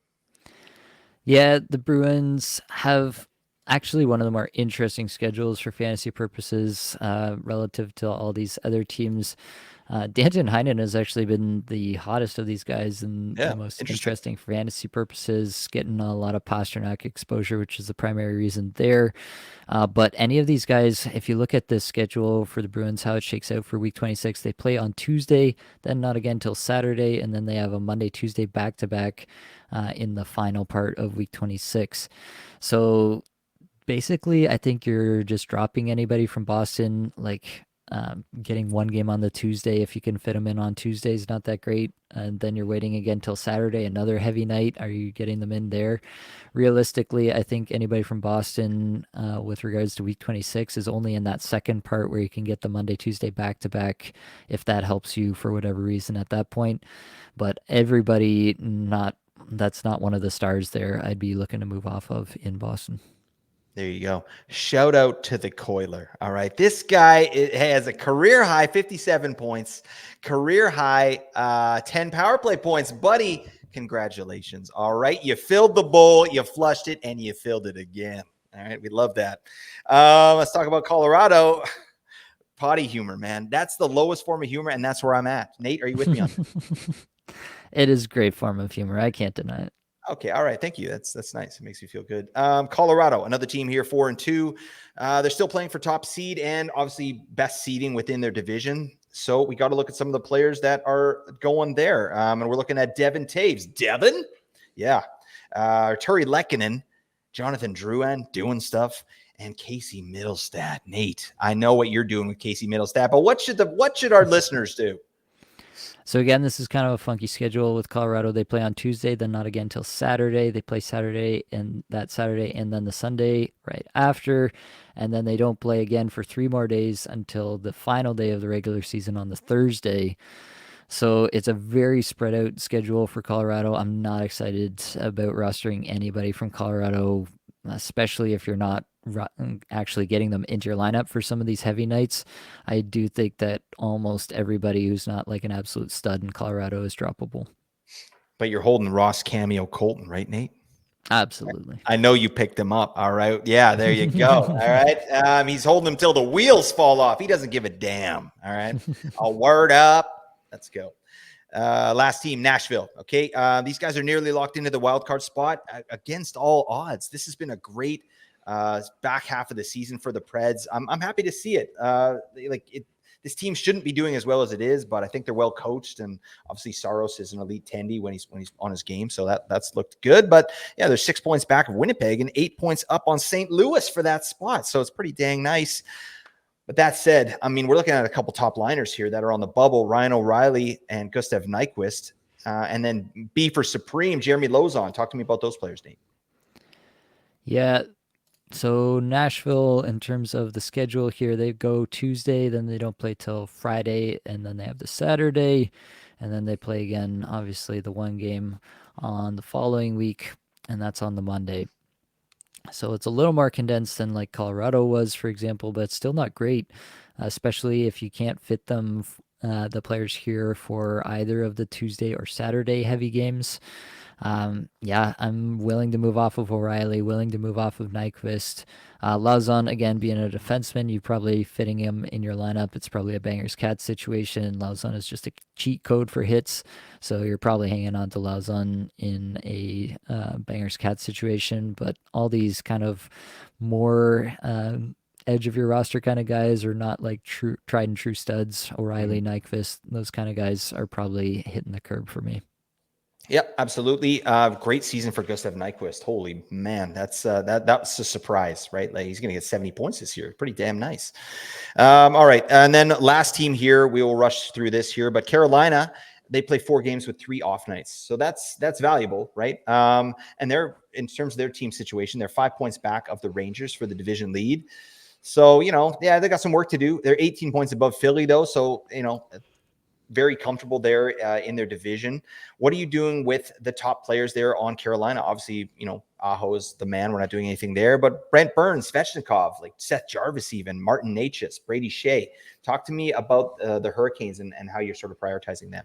Yeah, the Bruins have actually one of the more interesting schedules for fantasy purposes relative to all these other teams. Danton Heinen has actually been the hottest of these guys and Yeah, the most interesting. interesting for fantasy purposes, getting a lot of Pasternak exposure, which is the primary reason there. But any of these guys, if you look at the schedule for the Bruins, how it shakes out for week 26, they play on Tuesday, then not again till Saturday, and then they have a Monday, Tuesday back to back in the final part of week 26. So basically, I think you're just dropping anybody from Boston, like getting one game on the Tuesday if you can fit them in on Tuesday is not that great, and then you're waiting again till Saturday, another heavy night. Are you getting them in there? Realistically, I think anybody from Boston, with regards to Week 26, is only in that second part where you can get the Monday, Tuesday back to back, if that helps you for whatever reason at that point. But everybody not. That's not one of the stars there I'd be looking to move off of in Boston. There you go. Shout out to the Coiler. All right. This guy has a career high 57 points, career high 10 power play points. Buddy, congratulations. All right. You filled the bowl, you flushed it, and you filled it again. All right. We love that. Let's talk about Colorado. Potty humor, man. That's the lowest form of humor, and that's where I'm at. Nate, are you with me on that? It is a great form of humor. I can't deny it. Okay, all right, thank you. That's nice. It makes me feel good. Colorado, another team here, 4-2. They're still playing for top seed and obviously best seeding within their division. So we got to look at some of the players that are going there. And we're looking at Devin Taves. Devin? Yeah. Turi Lehkonen, Jonathan Drouin doing stuff, and Casey Middlestat. Nate, I know what you're doing with Casey Middlestat, but what should our listeners do? So again, this is kind of a funky schedule with Colorado. They play on Tuesday, then not again till Saturday. They play Saturday and that Saturday and then the Sunday right after. And then they don't play again for 3 more days until the final day of the regular season on the Thursday. So it's a very spread out schedule for Colorado. I'm not excited about rostering anybody from Colorado, especially if you're not actually getting them into your lineup for some of these heavy nights. I do think that almost everybody who's not like an absolute stud in Colorado is droppable. But you're holding Ross Cameo Colton, right, Nate? Absolutely. I know you picked him up. All right. Yeah, there you go. All right. He's holding him till the wheels fall off. He doesn't give a damn. All right. I'll word up. Let's go. Last team, Nashville. Okay. These guys are nearly locked into the wild card spot against all odds. This has been a great back half of the season for the Preds. I'm happy to see it. This team shouldn't be doing as well as it is, but I think they're well coached, and obviously Saros is an elite tendy when he's on his game, so that's looked good. But yeah, they're 6 points back of Winnipeg and 8 points up on St. Louis for that spot, so it's pretty dang nice. But that said, I mean, we're looking at a couple top liners here that are on the bubble: Ryan O'Reilly and Gustav Nyquist, and then B for Supreme, Jeremy Lauzon. Talk to me about those players, Nate. Yeah. So Nashville, in terms of the schedule here, they go Tuesday, then they don't play till Friday, and then they have the Saturday, and then they play again, obviously, the one game on the following week, and that's on the Monday. So it's a little more condensed than like Colorado was, for example, but it's still not great, especially if you can't fit them, the players here, for either of the Tuesday or Saturday heavy games. Yeah, I'm willing to move off of O'Reilly, willing to move off of Nyquist. Lauzon, again, being a defenseman, you're probably fitting him in your lineup. It's probably a Bangers Cat situation. Lauzon is just a cheat code for hits, so you're probably hanging on to Lauzon in a Bangers Cat situation. But all these kind of more edge of your roster kind of guys are not like true tried and true studs. O'Reilly, Nyquist, those kind of guys are probably hitting the curb for me. Yep, absolutely. Great season for Gustav Nyquist. Holy man, that's a surprise, right? Like, he's going to get 70 points this year. Pretty damn nice. All right, and then last team here, we will rush through this here, but Carolina, they play 4 games with 3 off nights. So that's valuable, right? And they're, in terms of their team situation, they're 5 points back of the Rangers for the division lead. So, they got some work to do. They're 18 points above Philly, though. So, very comfortable there in their division. What are you doing with the top players there on Carolina? Obviously, Aho is the man. We're not doing anything there. But Brent Burns, Svechnikov, like Seth Jarvis even, Martin Necas, Brady Shea. Talk to me about the Hurricanes and how you're sort of prioritizing them.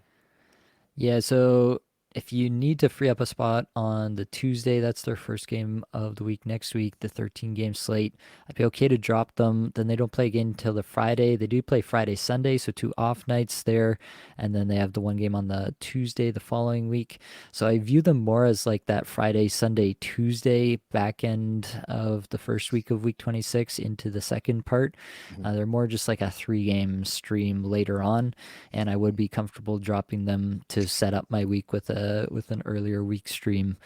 Yeah, so if you need to free up a spot on the Tuesday, that's their first game of the week next week, the 13-game slate. I'd be okay to drop them. Then they don't play again until the Friday. They do play Friday, Sunday, so 2 off nights there. And then they have the one game on the Tuesday the following week. So I view them more as like that Friday, Sunday, Tuesday back end of the first week of week 26 into the second part. They're more just like a 3-game stream later on, and I would be comfortable dropping them to set up my week with an earlier week stream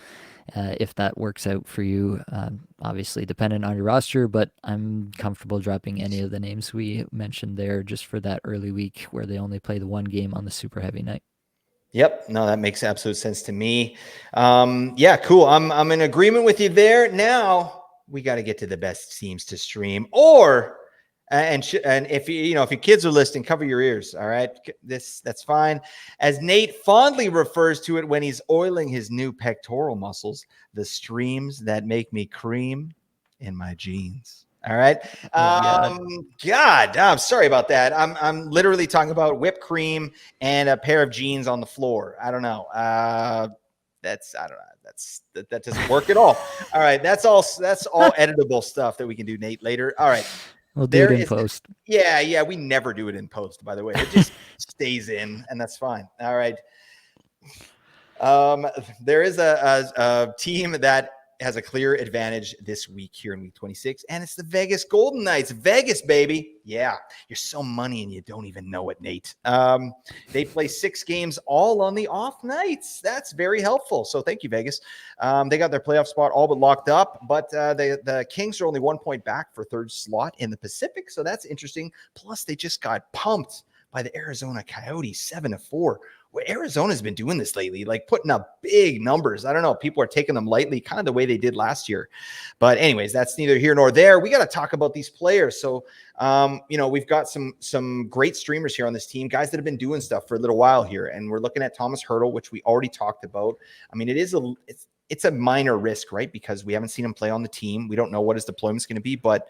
if that works out for you. Obviously, dependent on your roster, but I'm comfortable dropping any of the names we mentioned there just for that early week where they only play the one game on the super heavy night. Yep. No, that makes absolute sense to me. Yeah, cool. I'm in agreement with you there. Now we got to get to the best teams to stream, and if if your kids are listening, cover your ears. All right, that's fine. As Nate fondly refers to it when he's oiling his new pectoral muscles, the streams that make me cream in my jeans. All right. Oh God. God, I'm sorry about that. I'm literally talking about whipped cream and a pair of jeans on the floor. I don't know. I don't know. That doesn't work at all. All right. That's all editable stuff that we can do, Nate, later. All right. We'll do it There in is post. Yeah, we never do it in post, by the way. It just stays in, and that's fine. All right. There is a team that has a clear advantage this week here in week 26, and it's the Vegas Golden Knights. Vegas, baby. Yeah, you're so money and you don't even know it, Nate. They play 6 games all on the off nights. That's very helpful. So thank you, Vegas. They got their playoff spot all but locked up, but the Kings are only 1 point back for third slot in the Pacific, so that's interesting. Plus, they just got pumped by the Arizona Coyotes 7-4. Well, Arizona's been doing this lately, like putting up big numbers. I don't know. People are taking them lightly, kind of the way they did last year. But anyways, that's neither here nor there. We got to talk about these players. So, we've got some great streamers here on this team, guys that have been doing stuff for a little while here. And we're looking at Thomas Hertl, which we already talked about. I mean, it's a minor risk, right? Because we haven't seen him play on the team. We don't know what his deployment's going to be, but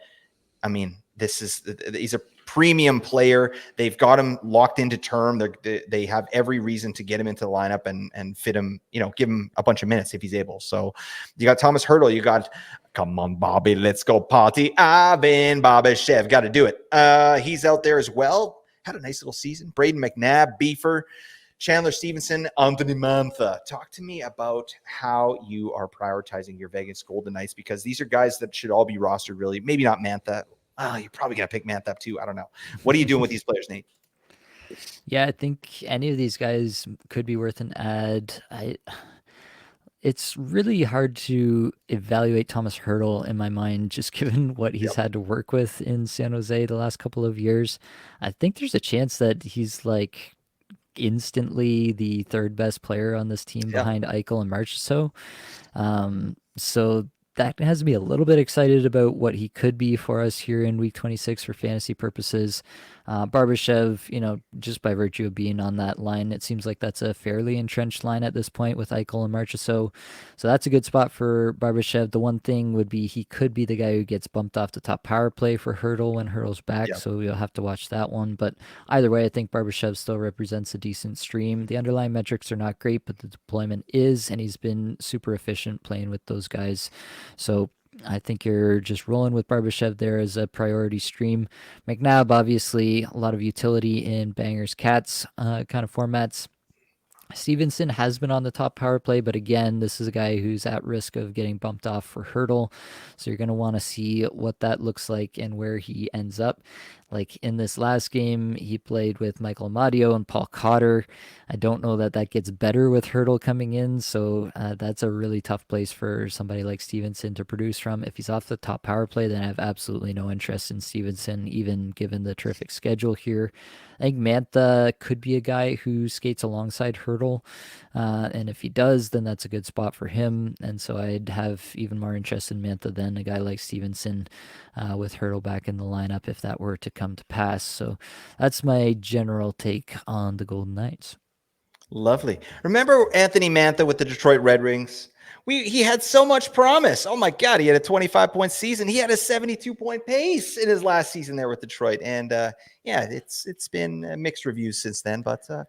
I mean, he's a premium player. They've got him locked into term. They have every reason to get him into the lineup and fit him, give him a bunch of minutes if he's able. So you got Thomas Hertl. You got, come on, Bobby, let's go party. Ivan Barbashev. Got to do it. He's out there as well. Had a nice little season. Braden McNabb, Beefer, Chandler Stevenson, Anthony Mantha. Talk to me about how you are prioritizing your Vegas Golden Knights, because these are guys that should all be rostered, really. Maybe not Mantha. You probably got to pick Mantha up too. I don't know. What are you doing with these players, Nate? Yeah, I think any of these guys could be worth an ad. It's really hard to evaluate Thomas Hertl in my mind, just given what he's Yep. had to work with in San Jose the last couple of years. I think there's a chance that he's like instantly the third best player on this team Yeah. behind Eichel and Marchessault. So that has me a little bit excited about what he could be for us here in week 26 for fantasy purposes. Barbashev, just by virtue of being on that line, it seems like that's a fairly entrenched line at this point with Eichel and Marchessault. So that's a good spot for Barbashev. The one thing would be he could be the guy who gets bumped off the top power play for Hertl when Hertl's back. Yeah. So you'll have to watch that one. But either way, I think Barbashev still represents a decent stream. The underlying metrics are not great, but the deployment is, and he's been super efficient playing with those guys. So I think you're just rolling with Barbashev there as a priority stream. McNabb, obviously, a lot of utility in bangers, cats kind of formats. Stevenson has been on the top power play, but again, this is a guy who's at risk of getting bumped off for Hertl. So you're going to want to see what that looks like and where he ends up. Like in this last game, he played with Michael Amadio and Paul Cotter. I don't know that that gets better with Hertl coming in. So that's a really tough place for somebody like Stevenson to produce from. If he's off the top power play, then I have absolutely no interest in Stevenson, even given the terrific schedule here. I think Mantha could be a guy who skates alongside Hurdle, and if he does, then that's a good spot for him. And so I'd have even more interest in Mantha than a guy like Stevenson, with Hurdle back in the lineup if that were to come to pass. So that's my general take on the Golden Knights. Lovely. Remember Anthony Mantha with the Detroit Red Wings? He had so much promise. Oh my God, he had a 25-point season. He had a 72-point pace in his last season there with Detroit, and yeah, it's been mixed reviews since then. But I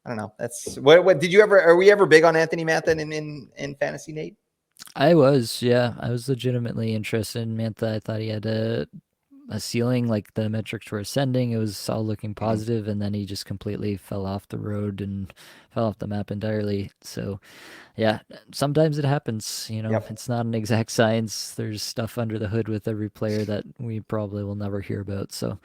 don't know. That's what did you ever? Are we ever big on Anthony Mantha in fantasy, Nate? I was, yeah, I was legitimately interested in Mantha. I thought he had a ceiling, like the metrics were ascending. It was all looking Mhm. positive, and then he just completely fell off the road and fell off the map entirely. So yeah, sometimes it happens. Yep. It's not an exact science. There's stuff under the hood with every player that we probably will never hear about. So,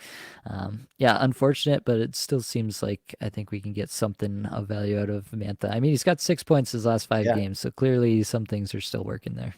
yeah, unfortunate, but it still seems like I think we can get something of value out of Mantha. I mean, he's got 6 points his last five Yeah. games, so clearly some things are still working there.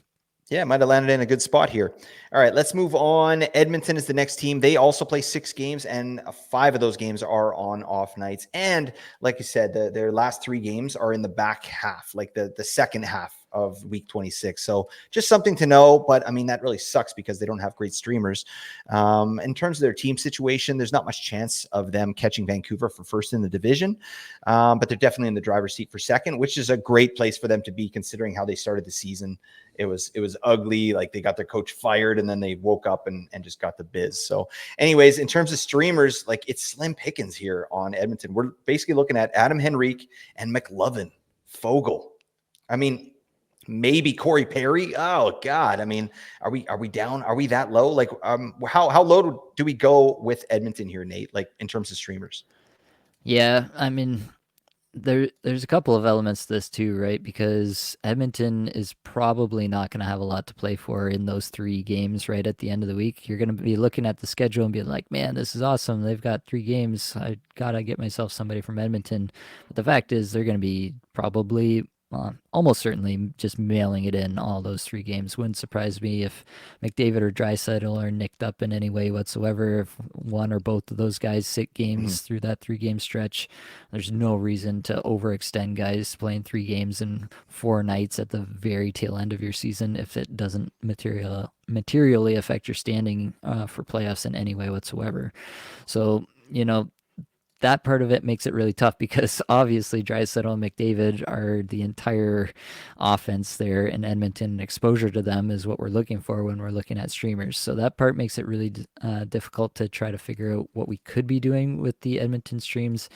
Yeah, might have landed in a good spot here. All right, let's move on. Edmonton is the next team. They also play 6 games, and 5 of those games are on off nights. And like you said, their last 3 games are in the back half, like the second half of week 26. So just something to know. But I mean, that really sucks because they don't have great streamers. In terms of their team situation, there's not much chance of them catching Vancouver for first in the division. But they're definitely in the driver's seat for second, which is a great place for them to be considering how they started the season. It was ugly. Like they got their coach fired and then they woke up and just got the biz. So anyways, in terms of streamers, like it's slim pickings here on Edmonton. We're basically looking at Adam Henrique and McLovin, Fogle. I mean, maybe Corey Perry. Oh God. I mean, are we down? Are we that low? Like how low do we go with Edmonton here, Nate? Like in terms of streamers? Yeah, I mean, there's a couple of elements to this too, right? Because Edmonton is probably not going to have a lot to play for in those 3 games right at the end of the week. You're going to be looking at the schedule and being like, man, this is awesome. They've got 3 games. I got to get myself somebody from Edmonton. But the fact is, they're going to be probably, almost certainly, just mailing it in all those 3 games. Wouldn't surprise me if McDavid or Draisaitl are nicked up in any way whatsoever. If one or both of those guys sit Mhm. games through that 3 game stretch, there's no reason to overextend guys playing 3 games in 4 nights at the very tail end of your season if it doesn't materially affect your standing, for playoffs in any way whatsoever. So, that part of it makes it really tough because obviously Draisaitl and McDavid are the entire offense there in Edmonton. Exposure to them is what we're looking for when we're looking at streamers. So that part makes it really difficult to try to figure out what we could be doing with the Edmonton streams.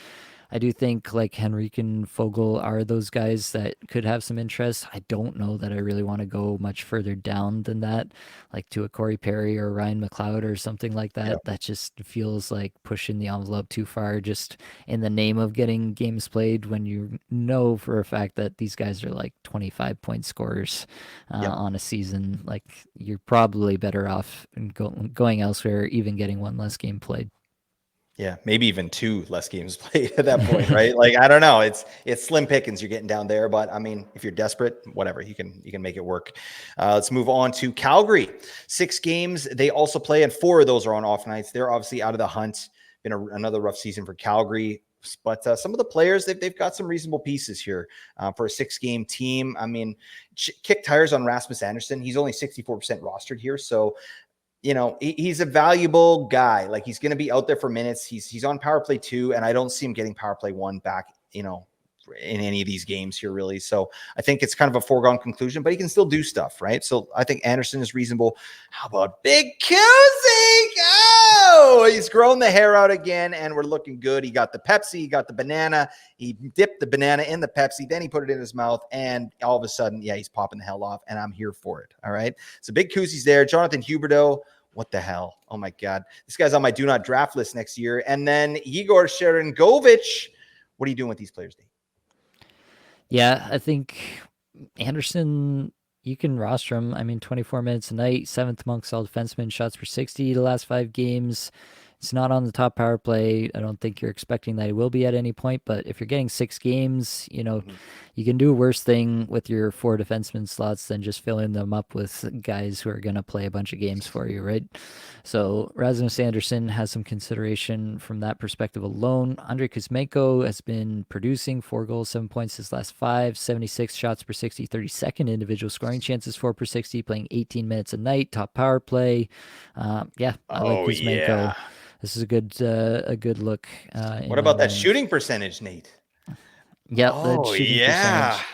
I do think like Henrique and Fogel are those guys that could have some interest. I don't know that I really want to go much further down than that, like to a Corey Perry or Ryan McLeod or something like Yeah. that. That just feels like pushing the envelope too far, just in the name of getting games played when you know for a fact that these guys are like 25-point scorers, Yep. on a season. Like you're probably better off going elsewhere, even getting one less game played. Yeah, maybe even 2 less games played at that point, right? Like I don't know. It's slim pickings you're getting down there, but I mean, if you're desperate, whatever, you can make it work. Let's move on to Calgary. 6 games they also play, and 4 of those are on off nights. They're obviously out of the hunt. Been another rough season for Calgary, but some of the players they've got some reasonable pieces here for a 6-game team. I mean, kick tires on Rasmus Anderson. He's only 64% rostered here, so he's a valuable guy. Like he's going to be out there for minutes. He's on power play 2, and I don't see him getting power play 1 back, in any of these games here, really. So I think it's kind of a foregone conclusion, but he can still do stuff, right? So I think Anderson is reasonable. How about Big Kuzik? Oh, he's grown the hair out again, and we're looking good. He got the Pepsi, he got the banana. He dipped the banana in the Pepsi, then he put it in his mouth, and all of a sudden, yeah, he's popping the hell off, and I'm here for it. All right. So Big Kuzi's there. Jonathan Huberdeau. What the hell? Oh my God. This guy's on my do not draft list next year. And then Igor Sharangovich. What are you doing with these players, Dave? Yeah, I think Anderson, you can roster him. I mean, 24 minutes a night, seventh amongst all defensemen, shots per 60 the last 5 games. It's not on the top power play. I don't think you're expecting that he will be at any point, but if you're getting 6 games, Mhm. you can do a worse thing with your 4 defenseman slots than just filling them up with guys who are going to play a bunch of games for you, right? So Rasmus Anderson has some consideration from that perspective alone. Andrei Kuzmenko has been producing 4 goals, 7 points his last 5, 76 shots per 60, 32nd individual scoring chances, 4 per 60, playing 18 minutes a night, top power play. Yeah, I like Oh yeah. Kuzmenko. This is a good look in What my about that range. shooting percentage, Nate? Yep, that Oh shooting yeah. percentage.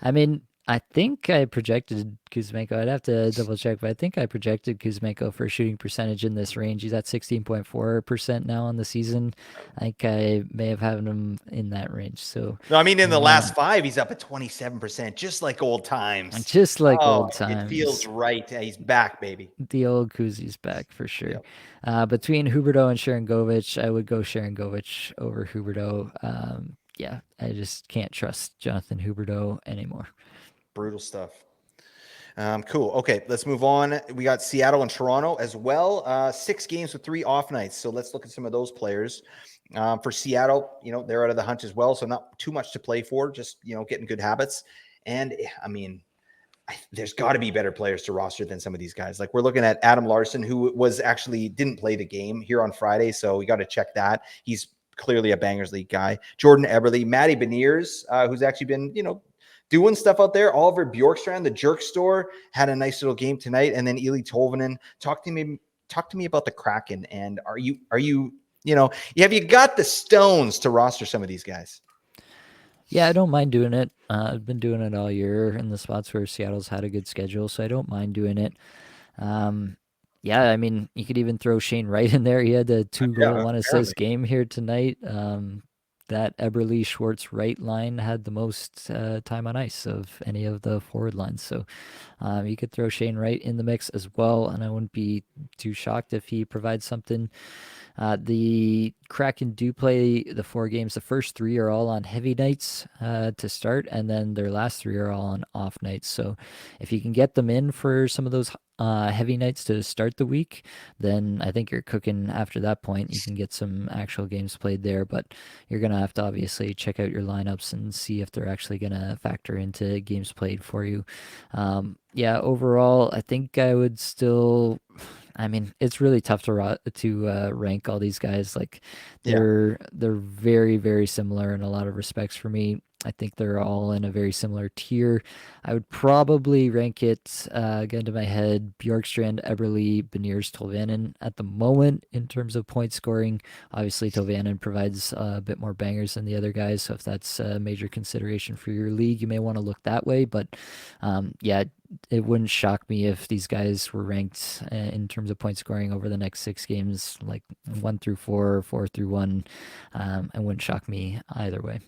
I mean, I think I projected Kuzmenko. I'd have to double check, but I think I projected Kuzmenko for a shooting percentage in this range. He's at 16.4% now on the season. I think I may have had him in that range. So, No, I mean in the last um, 5, he's up at 27%, just like old times. just like Oh, old it feels times, right. Yeah, he's back, baby. the old Kuzi's back for sure. Yep. Between Huberto and Sharon Govich, I would go Sharon Govich over Huberto. Yeah, I just can't trust Jonathan Huberto anymore. Brutal stuff. Cool. Okay, let's move on. We got Seattle and Toronto as well. 6 games with 3 off nights. So let's look at some of those players. For Seattle, they're out of the hunt as well. So not too much to play for, just, getting good habits. And I mean, there's got to be better players to roster than some of these guys. Like we're looking at Adam Larson, who didn't play the game here on Friday. So we got to check that. He's clearly a Bangers League guy. Jordan Eberle, Matty Beniers, who's actually been, doing stuff out there. Oliver Bjorkstrand, the jerk store, had a nice little game tonight. And then Eli Tolvanen. Talk to me about the Kraken. And have you got the stones to roster some of these guys? Yeah, I don't mind doing it. I've been doing it all year in the spots where Seattle's had a good schedule, so I don't mind doing it. Um, yeah, I mean, you could even throw Shane Wright in there. He had a two Yeah, goal, one apparently. assist game here tonight. That Eberle Schwartz Wright line had the most time on ice of any of the forward lines. So you could throw Shane Wright in the mix as well, and I wouldn't be too shocked if he provides something. The Kraken do play the 4 games. The first 3 are all on heavy nights to start, and then their last 3 are all on off nights. So if you can get them in for some of those heavy nights to start the week, then I think you're cooking after that point. You can get some actual games played there, but you're going to have to obviously check out your lineups and see if they're actually going to factor into games played for you. Yeah, overall, I think I would still. I mean, it's really tough to rank all these guys. Like, Yeah. they're very very similar in a lot of respects for me. I think they're all in a very similar tier. I would probably rank it gun to my head: Bjorkstrand, Eberle, Beniers, Tolvanen at the moment in terms of point scoring. Obviously, Tolvanen provides a bit more bangers than the other guys, so if that's a major consideration for your league, you may want to look that way. But yeah, it wouldn't shock me if these guys were ranked in terms of point scoring over the next 6 games, like 1 through 4, 4 through 1. It wouldn't shock me either way.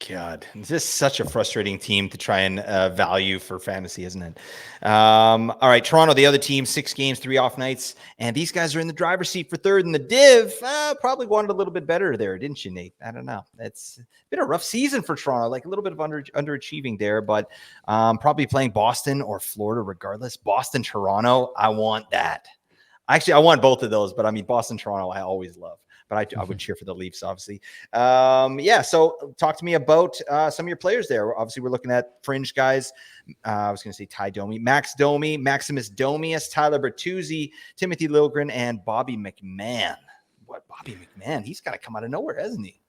God, this is such a frustrating team to try and value for fantasy, isn't it? All right, Toronto, the other team, 6 games, 3 off nights, and these guys are in the driver's seat for third in the div. Probably wanted a little bit better there, didn't you, Nate? I don't know. It's been a rough season for Toronto, like a little bit of underachieving there, but probably playing Boston or Florida regardless. Boston, Toronto, I want that. Actually, I want both of those, but I mean, Boston, Toronto, I always love. But I would cheer for the Leafs, obviously. Yeah, so talk to me about some of your players there. Obviously, we're looking at fringe guys. I was going to say Ty Domi, Max Domi, Maximus Domius, Tyler Bertuzzi, Timothy Liljegren, and Bobby McMahon. What, Bobby McMahon? He's got to come out of nowhere, hasn't he?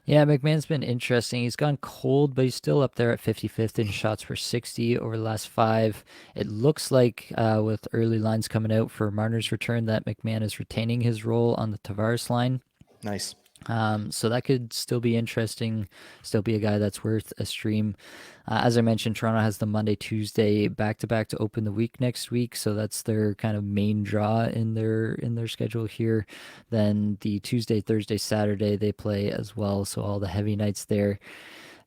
Yeah, McMahon's been interesting. He's gone cold, but he's still up there at 55th in shots per 60 over the last 5. It looks like with early lines coming out for Marner's return that McMahon is retaining his role on the Tavares line. Nice. So that could still be interesting, still be a guy that's worth a stream. As I mentioned, Toronto has the Monday, Tuesday back to back to open the week next week, so that's their kind of main draw in their schedule here. Then the Tuesday, Thursday, Saturday they play as well, so all the heavy nights there.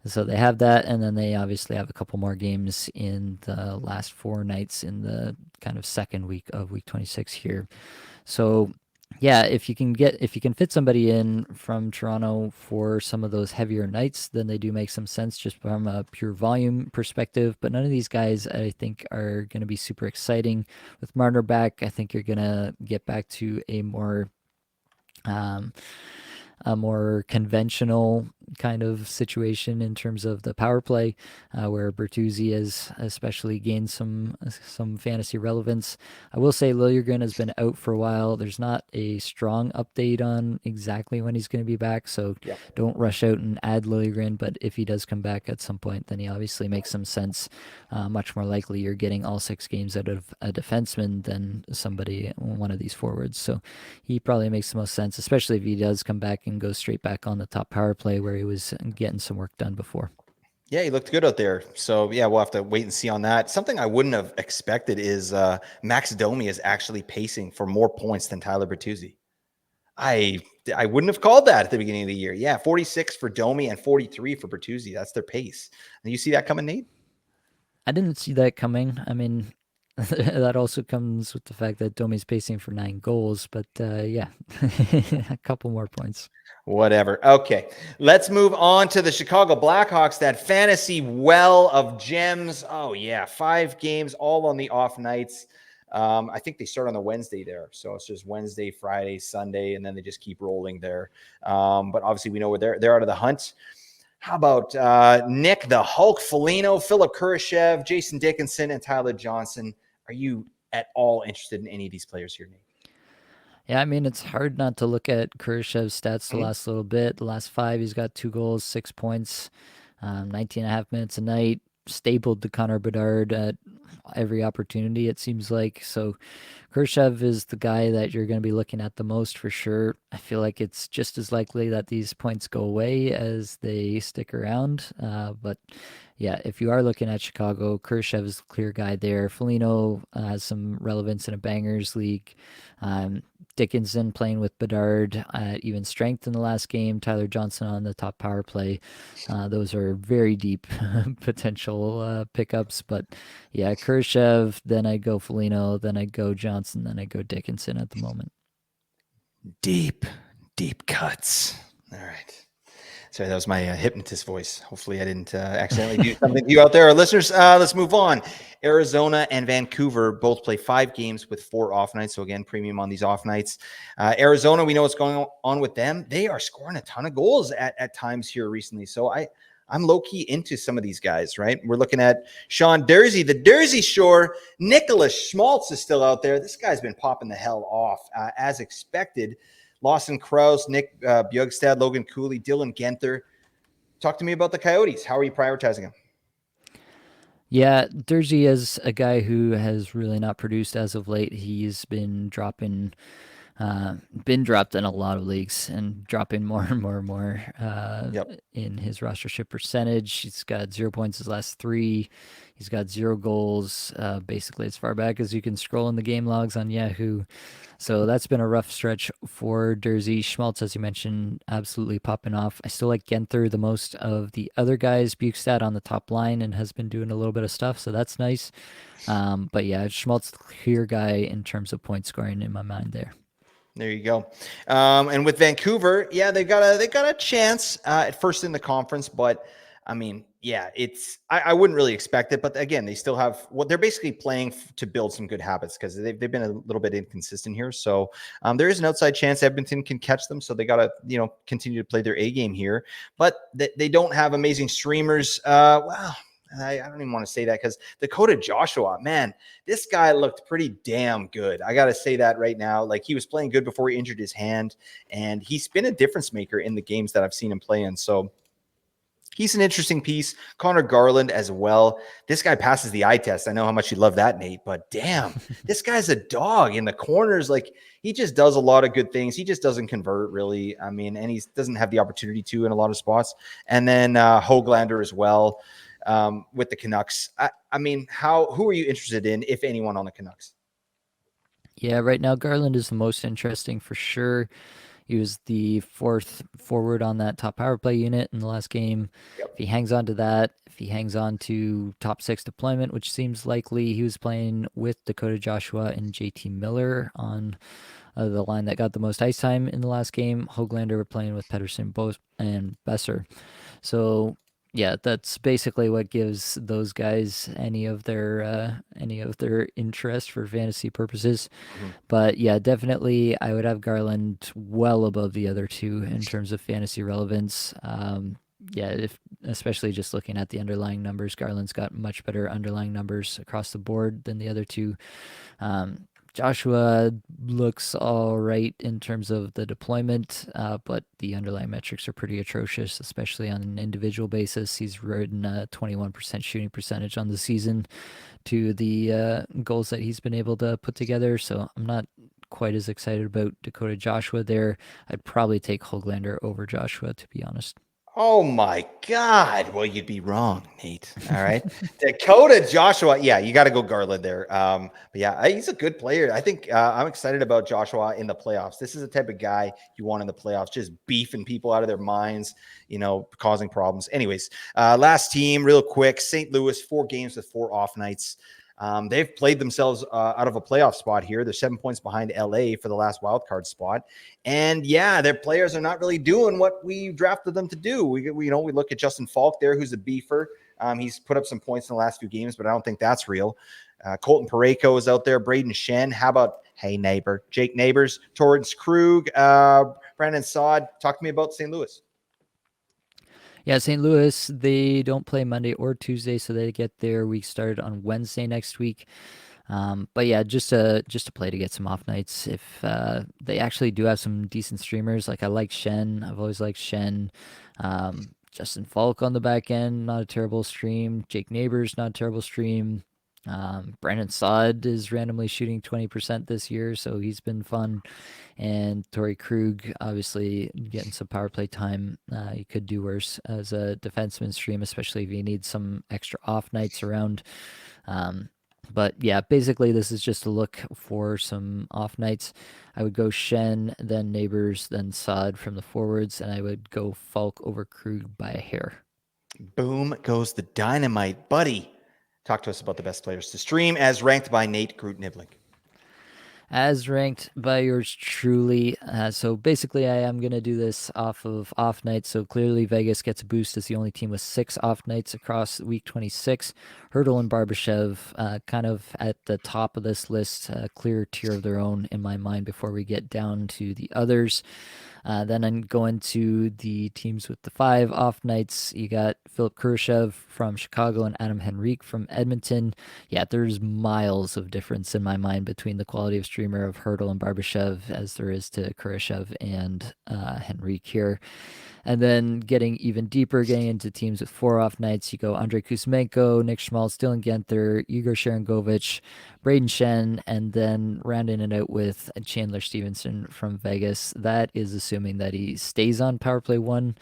So they have that, and then they obviously have a couple more games in the last 4 nights in the kind of second week of week 26 here. So yeah, if you can fit somebody in from Toronto for some of those heavier nights, then they do make some sense just from a pure volume perspective. But none of these guys I think are going to be super exciting. With Marner back, I think you're going to get back to a more Um, a more conventional kind of situation in terms of the power play, where Bertuzzi has especially gained some fantasy relevance. I will say Liljegren has been out for a while. There's not a strong update on exactly when he's going to be back, so Yeah. don't rush out and add Liljegren. But if he does come back at some point, then he obviously makes some sense. Much more likely you're getting all 6 games out of a defenseman than somebody one of these forwards. So he probably makes the most sense, especially if he does come back and go straight back on the top power play where he was getting some work done before. Yeah, he looked good out there. So yeah, we'll have to wait and see on that. Something I wouldn't have expected is Max Domi is actually pacing for more points than Tyler Bertuzzi. I I wouldn't have called that at the beginning of the year. Yeah, 46 for Domi and 43 for Bertuzzi. That's their pace. And you see that coming, Nate? I didn't see that coming. I mean, that also comes with the fact that Domi's pacing for 9 goals, but yeah, a couple more points. Whatever. Okay. Let's move on to the Chicago Blackhawks, that fantasy well of gems. Oh, yeah. 5 games, all on the off nights. I think they start on the Wednesday there. So it's just Wednesday, Friday, Sunday, and then they just keep rolling there. But obviously, we know they're out of the hunt. How about Nick, the Hulk, Foligno, Philip Kurashev, Jason Dickinson, and Tyler Johnson? Are you at all interested in any of these players here, Nate? Yeah, I mean, it's hard not to look at Kurashev's stats the Mhm. last little bit. The last 5, he's got 2 goals, 6 points, 19 and a half minutes a night, stapled to Connor Bedard at every opportunity, it seems like. So Khrushchev is the guy that you're going to be looking at the most for sure. I feel like it's just as likely that these points go away as they stick around. But yeah, if you are looking at Chicago, Khrushchev is the clear guy there. Foligno has some relevance in a bangers league. Dickinson playing with Bedard at even strength in the last game. Tyler Johnson on the top power play. Those are very deep potential pickups. But yeah, Khrushchev, then I go Foligno, then I go Johnson, then I go Dickinson at the moment. Deep, deep cuts. All right. Sorry, that was my hypnotist voice. Hopefully, I didn't accidentally do something to you out there, our listeners. Let's move on. Arizona and Vancouver both play 5 games with 4 off nights. So again, premium on these off nights. Arizona, we know what's going on with them. They are scoring a ton of goals at times here recently. So I'm low key into some of these guys. Right, we're looking at Sean Dursey, the Jersey Shore. Nicholas Schmaltz is still out there. This guy's been popping the hell off as expected. Lawson Krause, Nick Bjugstad, Logan Cooley, Dylan Genther. Talk to me about the Coyotes. How are you prioritizing them? Yeah, Durzi is a guy who has really not produced as of late. He's been dropped in a lot of leagues and dropping more and more and more Yep. in his rostership percentage. He's got 0 points his last 3. He's got 0 goals, basically as far back as you can scroll in the game logs on Yahoo. So that's been a rough stretch for Jersey. Schmaltz, as you mentioned, absolutely popping off. I still like Genther the most of the other guys. Bukestad on the top line and has been doing a little bit of stuff, so that's nice. But yeah, Schmaltz, the clear guy in terms of point scoring in my mind there. There you go. And with Vancouver, yeah, they got a chance at first in the conference, but I mean, yeah, I wouldn't really expect it. But again, they still have they're basically playing to build some good habits because they've been a little bit inconsistent here. So there is an outside chance Edmonton can catch them. So they got to continue to play their A game here. But they don't have amazing streamers. Wow. I don't even want to say that because Dakota Joshua, man, this guy looked pretty damn good. I got to say that right now. Like he was playing good before he injured his hand, and he's been a difference maker in the games that I've seen him play in. So he's an interesting piece. Connor Garland as well. This guy passes the eye test. I know how much you love that, Nate, but damn, this guy's a dog in the corners. Like he just does a lot of good things. He just doesn't convert really. I mean, and he doesn't have the opportunity to in a lot of spots. And then Hoglander as well with the Canucks. I mean, who are you interested in, if anyone, on the Canucks? Yeah, right now Garland is the most interesting for sure. He was the 4th forward on that top power play unit in the last game. Yep. If he hangs on to that, if he hangs on to top 6 deployment, which seems likely, he was playing with Dakota Joshua and JT Miller on the line that got the most ice time in the last game. Hoglander were playing with Pedersen, Bose, and Besser. So Yeah, that's basically what gives those guys any of their interest for fantasy purposes. Mhm. But yeah, definitely I would have Garland well above the other two in terms of fantasy relevance. Yeah, if especially just looking at the underlying numbers, Garland's got much better underlying numbers across the board than the other two. Um, Joshua looks all right in terms of the deployment, but the underlying metrics are pretty atrocious, especially on an individual basis. He's ridden a 21% shooting percentage on the season to the goals that he's been able to put together. So I'm not quite as excited about Dakota Joshua there. I'd probably take Hoglander over Joshua, to be honest. Oh my God. Well, you'd be wrong, Nate. All right. Dakota Joshua. Yeah, you got to go Garland there. But yeah, he's a good player. I think I'm excited about Joshua in the playoffs. This is the type of guy you want in the playoffs, just beefing people out of their minds, causing problems. Anyways, last team, real quick St. Louis, 4 games with 4 off nights. They've played themselves out of a playoff spot here. They're 7 points behind LA for the last wild card spot. And yeah, their players are not really doing what we drafted them to do. We look at Justin Falk there, who's a beefer. He's put up some points in the last few games, but I don't think that's real. Colton Parayko is out there. Braden Shen. How about, hey, neighbor, Jake Neighbors, Torrance Krug, Brandon Saad. Talk to me about St. Louis. Yeah, St. Louis, they don't play Monday or Tuesday, so they get their week started on Wednesday next week. But yeah, just to play to get some off nights. If they actually do have some decent streamers, like I like Shen. I've always liked Shen. Justin Falk on the back end, not a terrible stream. Jake Neighbors, not a terrible stream. Brandon Saad is randomly shooting 20% this year, so he's been fun. And Torrey Krug, obviously getting some power play time. You could do worse as a defenseman stream, especially if you need some extra off nights around. Um, but yeah, basically this is just a look for some off nights. I would go Shen, then Neighbors, then Saad from the forwards, and I would go Falk over Krug by a hair. Boom goes the dynamite, buddy. Talk to us about the best players to stream as ranked by Nate Groot Niblink. As ranked by yours truly. So basically, I am going to do this off of off nights. So clearly, Vegas gets a boost as the only team with 6 off nights across week 26. Hurdle and Barbashev kind of at the top of this list, a clear tier of their own in my mind before we get down to the others. Then I'm going to the teams with the 5 off nights. You got Philip Kurashev from Chicago and Adam Henrique from Edmonton. Yeah, there's miles of difference in my mind between the quality of streamer of Hurdle and Barbashev as there is to Kurashev and Henrique here. And then getting even deeper, getting into teams with 4 off nights, you go Andrei Kuzmenko, Nick Schmaltz, Dylan Genther, Igor Sharangovich, Braden Shen, and then rounding it out with Chandler Stevenson from Vegas. That is assuming that he stays on Power Play 1,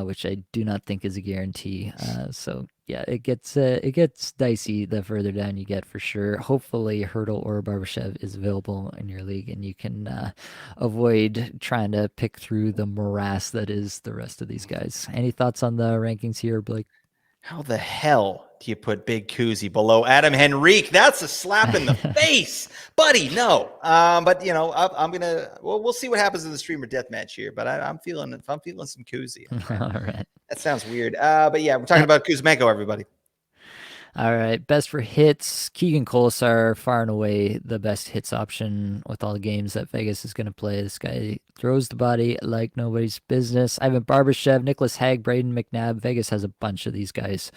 which I do not think is a guarantee. So yeah, it gets dicey the further down you get for sure. Hopefully, Hurdle or Barbashev is available in your league, and you can avoid trying to pick through the morass that is the rest of these guys. Any thoughts on the rankings here, Blake? How the hell do you put Big Koozie below Adam Henrique? That's a slap in the face, buddy. No, but I'm gonna. Well, we'll see what happens in the streamer deathmatch here. But I'm feeling some Koozie. Right? All right. That sounds weird. But yeah, we're talking about Kuzmenko, everybody. All right, best for hits. Keegan Colasar, far and away the best hits option with all the games that Vegas is going to play. This guy throws the body like nobody's business. Ivan Barbashev, Nicholas Hague, Braden McNabb. Vegas has a bunch of these guys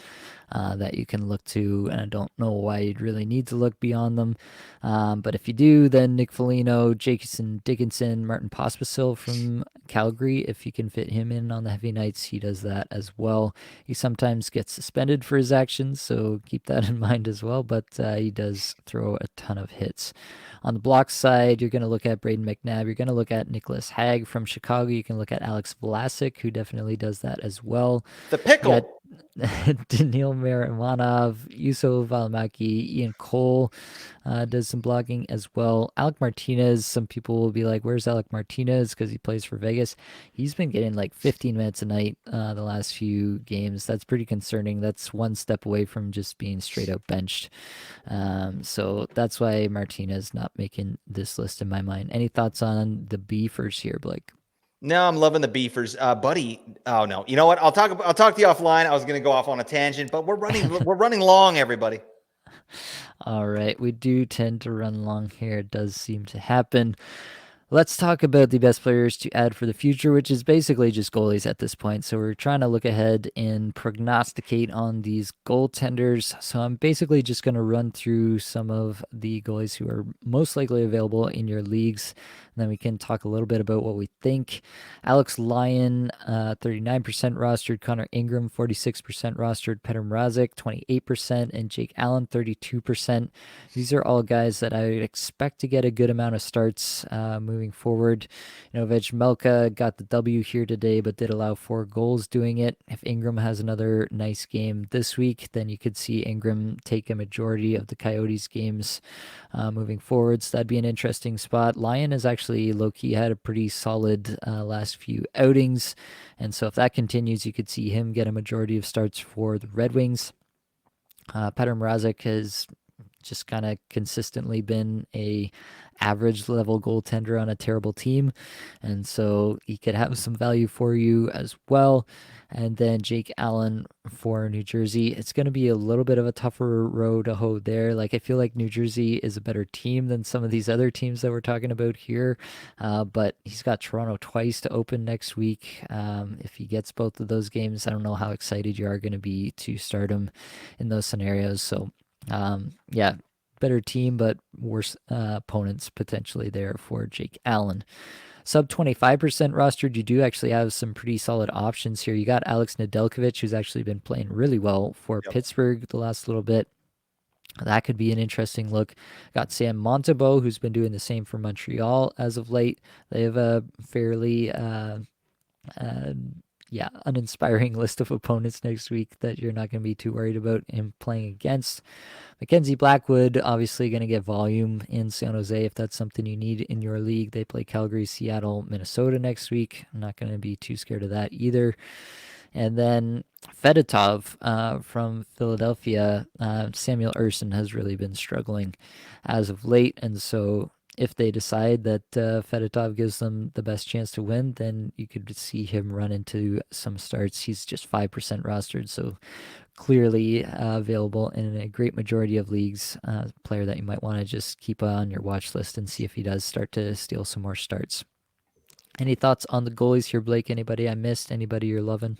that you can look to, and I don't know why you'd really need to look beyond them. But if you do, then Nick Foligno, Jason Dickinson, Martin Pospisil from Calgary, if you can fit him in on the heavy nights, he does that as well. He sometimes gets suspended for his actions, so keep that in mind as well, but he does throw a ton of hits. On the block side, you're going to look at Braden McNabb. You're going to look at Nicholas Hague from Chicago. You can look at Alex Vlasic, who definitely does that as well. The You got pickle. Daniil Marimanov, Yuso Valimaki, Ian Cole does some blogging as well. Alec Martinez, some people will be like, where's Alec Martinez? Because he plays for Vegas. He's been getting like 15 minutes a night the last few games. That's pretty concerning. That's one step away from just being straight out benched. So that's why Martinez not making this list in my mind. Any thoughts on the beefers here, Blake? No, I'm loving the beefers, buddy. Oh no, you know what? I'll talk to you offline. I was going to go off on a tangent, but we're running long, everybody. All right, we do tend to run long here. It does seem to happen. Let's talk about the best players to add for the future, which is basically just goalies at this point. So we're trying to look ahead and prognosticate on these goaltenders. So I'm basically just going to run through some of the goalies who are most likely available in your leagues. And then we can talk a little bit about what we think. Alex Lyon, 39% rostered. Connor Ingram, 46% rostered. Petr Mrazek, 28%. And Jake Allen, 32%. These are all guys that I would expect to get a good amount of starts moving forward. Vejmelka got the W here today, but did allow 4 goals doing it. If Ingram has another nice game this week, then you could see Ingram take a majority of the Coyotes games moving forward. So that'd be an interesting spot. Lyon has actually low-key had a pretty solid last few outings. And so if that continues, you could see him get a majority of starts for the Red Wings. Petr Mrazek has just kind of consistently been a average level goaltender on a terrible team, and so he could have some value for you as well. And then Jake Allen for New Jersey. It's going to be a little bit of a tougher road to hoe there. Like, I feel like New Jersey is a better team than some of these other teams that we're talking about here. But he's got Toronto twice to open next week. If he gets both of those games, I don't know how excited you are going to be to start him in those scenarios. So yeah, better team, but worse opponents potentially there for Jake Allen. Sub 25% rostered, you do actually have some pretty solid options here. You got Alex Nedeljkovic, who's actually been playing really well for Yep. Pittsburgh the last little bit. That could be an interesting look. Got Sam Montembeault, who's been doing the same for Montreal as of late. They have a fairly uh, uninspiring list of opponents next week that you're not going to be too worried about him playing against. Mackenzie Blackwood, obviously going to get volume in San Jose if that's something you need in your league. They play Calgary, Seattle, Minnesota next week. I'm not going to be too scared of that either. And then Fedotov from Philadelphia, Samuel Urson has really been struggling as of late. And so if they decide that Fedotov gives them the best chance to win, then you could see him run into some starts. He's just 5% rostered, so clearly available in a great majority of leagues. Player that you might want to just keep on your watch list and see if he does start to steal some more starts. Any thoughts on the goalies here, Blake? Anybody I missed? Anybody you're loving?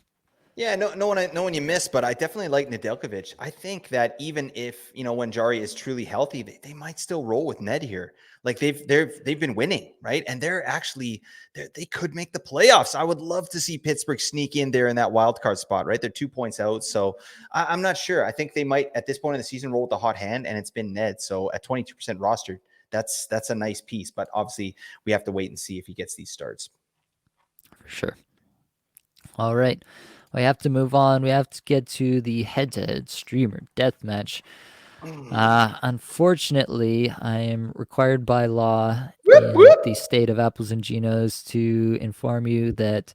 Yeah, no one you missed, but I definitely like Nedeljkovic. I think that even if when Jari is truly healthy, they might still roll with Ned here. Like they've been winning, right? And they could make the playoffs. I would love to see Pittsburgh sneak in there in that wild card spot, right? They're 2 points out, so I'm not sure. I think they might at this point in the season roll with the hot hand, and it's been Ned. So at 22% rostered, that's a nice piece. But obviously, we have to wait and see if he gets these starts. For sure. All right. We have to move on. We have to get to the head-to-head streamer deathmatch. Unfortunately, I am required by law Whoop, in whoop. the state of Apples and Ginos to inform you that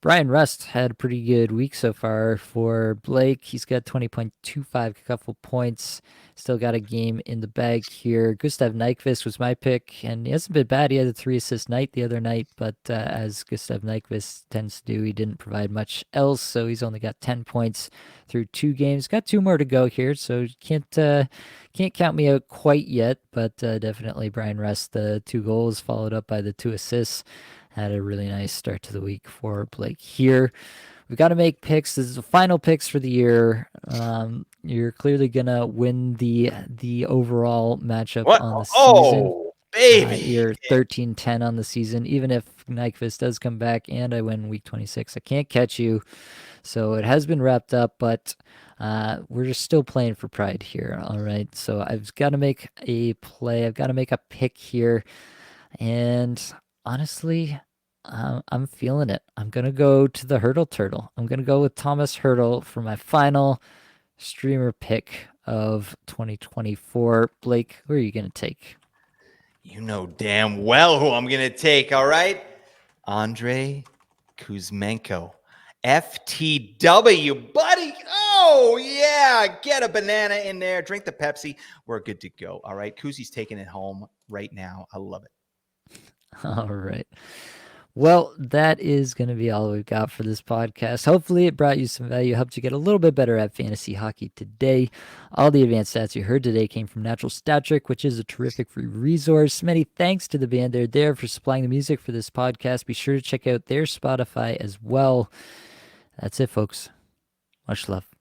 Brian Rust had a pretty good week so far for Blake. He's got 20.25 couple points. Still got a game in the bag here. Gustav Nyquist was my pick, and he hasn't been bad. He had a 3-assist night the other night, but as Gustav Nyquist tends to do, he didn't provide much else, so he's only got 10 points through 2 games. Got 2 more to go here, so can't count me out quite yet, but definitely Brian Rust, the 2 goals followed up by the 2 assists. Had a really nice start to the week for Blake here. We've got to make picks. This is the final picks for the year. You're clearly gonna win the overall matchup What? on the season. Oh, baby. You're 13-10 on the season. Even if Nyquist does come back and I win week 26, I can't catch you. So it has been wrapped up, but we're just still playing for pride here. All right. So I've got to make a play. I've got to make a pick here. And honestly, I'm feeling it. I'm going to go to the Hurdle Turtle. I'm going to go with Thomas Hurdle for my final streamer pick of 2024. Blake, who are you going to take? You know damn well who I'm going to take, all right? Andrei Kuzmenko. FTW, buddy. Oh, yeah. Get a banana in there. Drink the Pepsi. We're good to go. All right. Kuzi's taking it home right now. I love it. All right. Well, that is going to be all we've got for this podcast. Hopefully, it brought you some value, helped you get a little bit better at fantasy hockey today. All the advanced stats you heard today came from Natural Stat Trick, which is a terrific free resource. Many thanks to the band They're There for supplying the music for this podcast. Be sure to check out their Spotify as well. That's it, folks. Much love.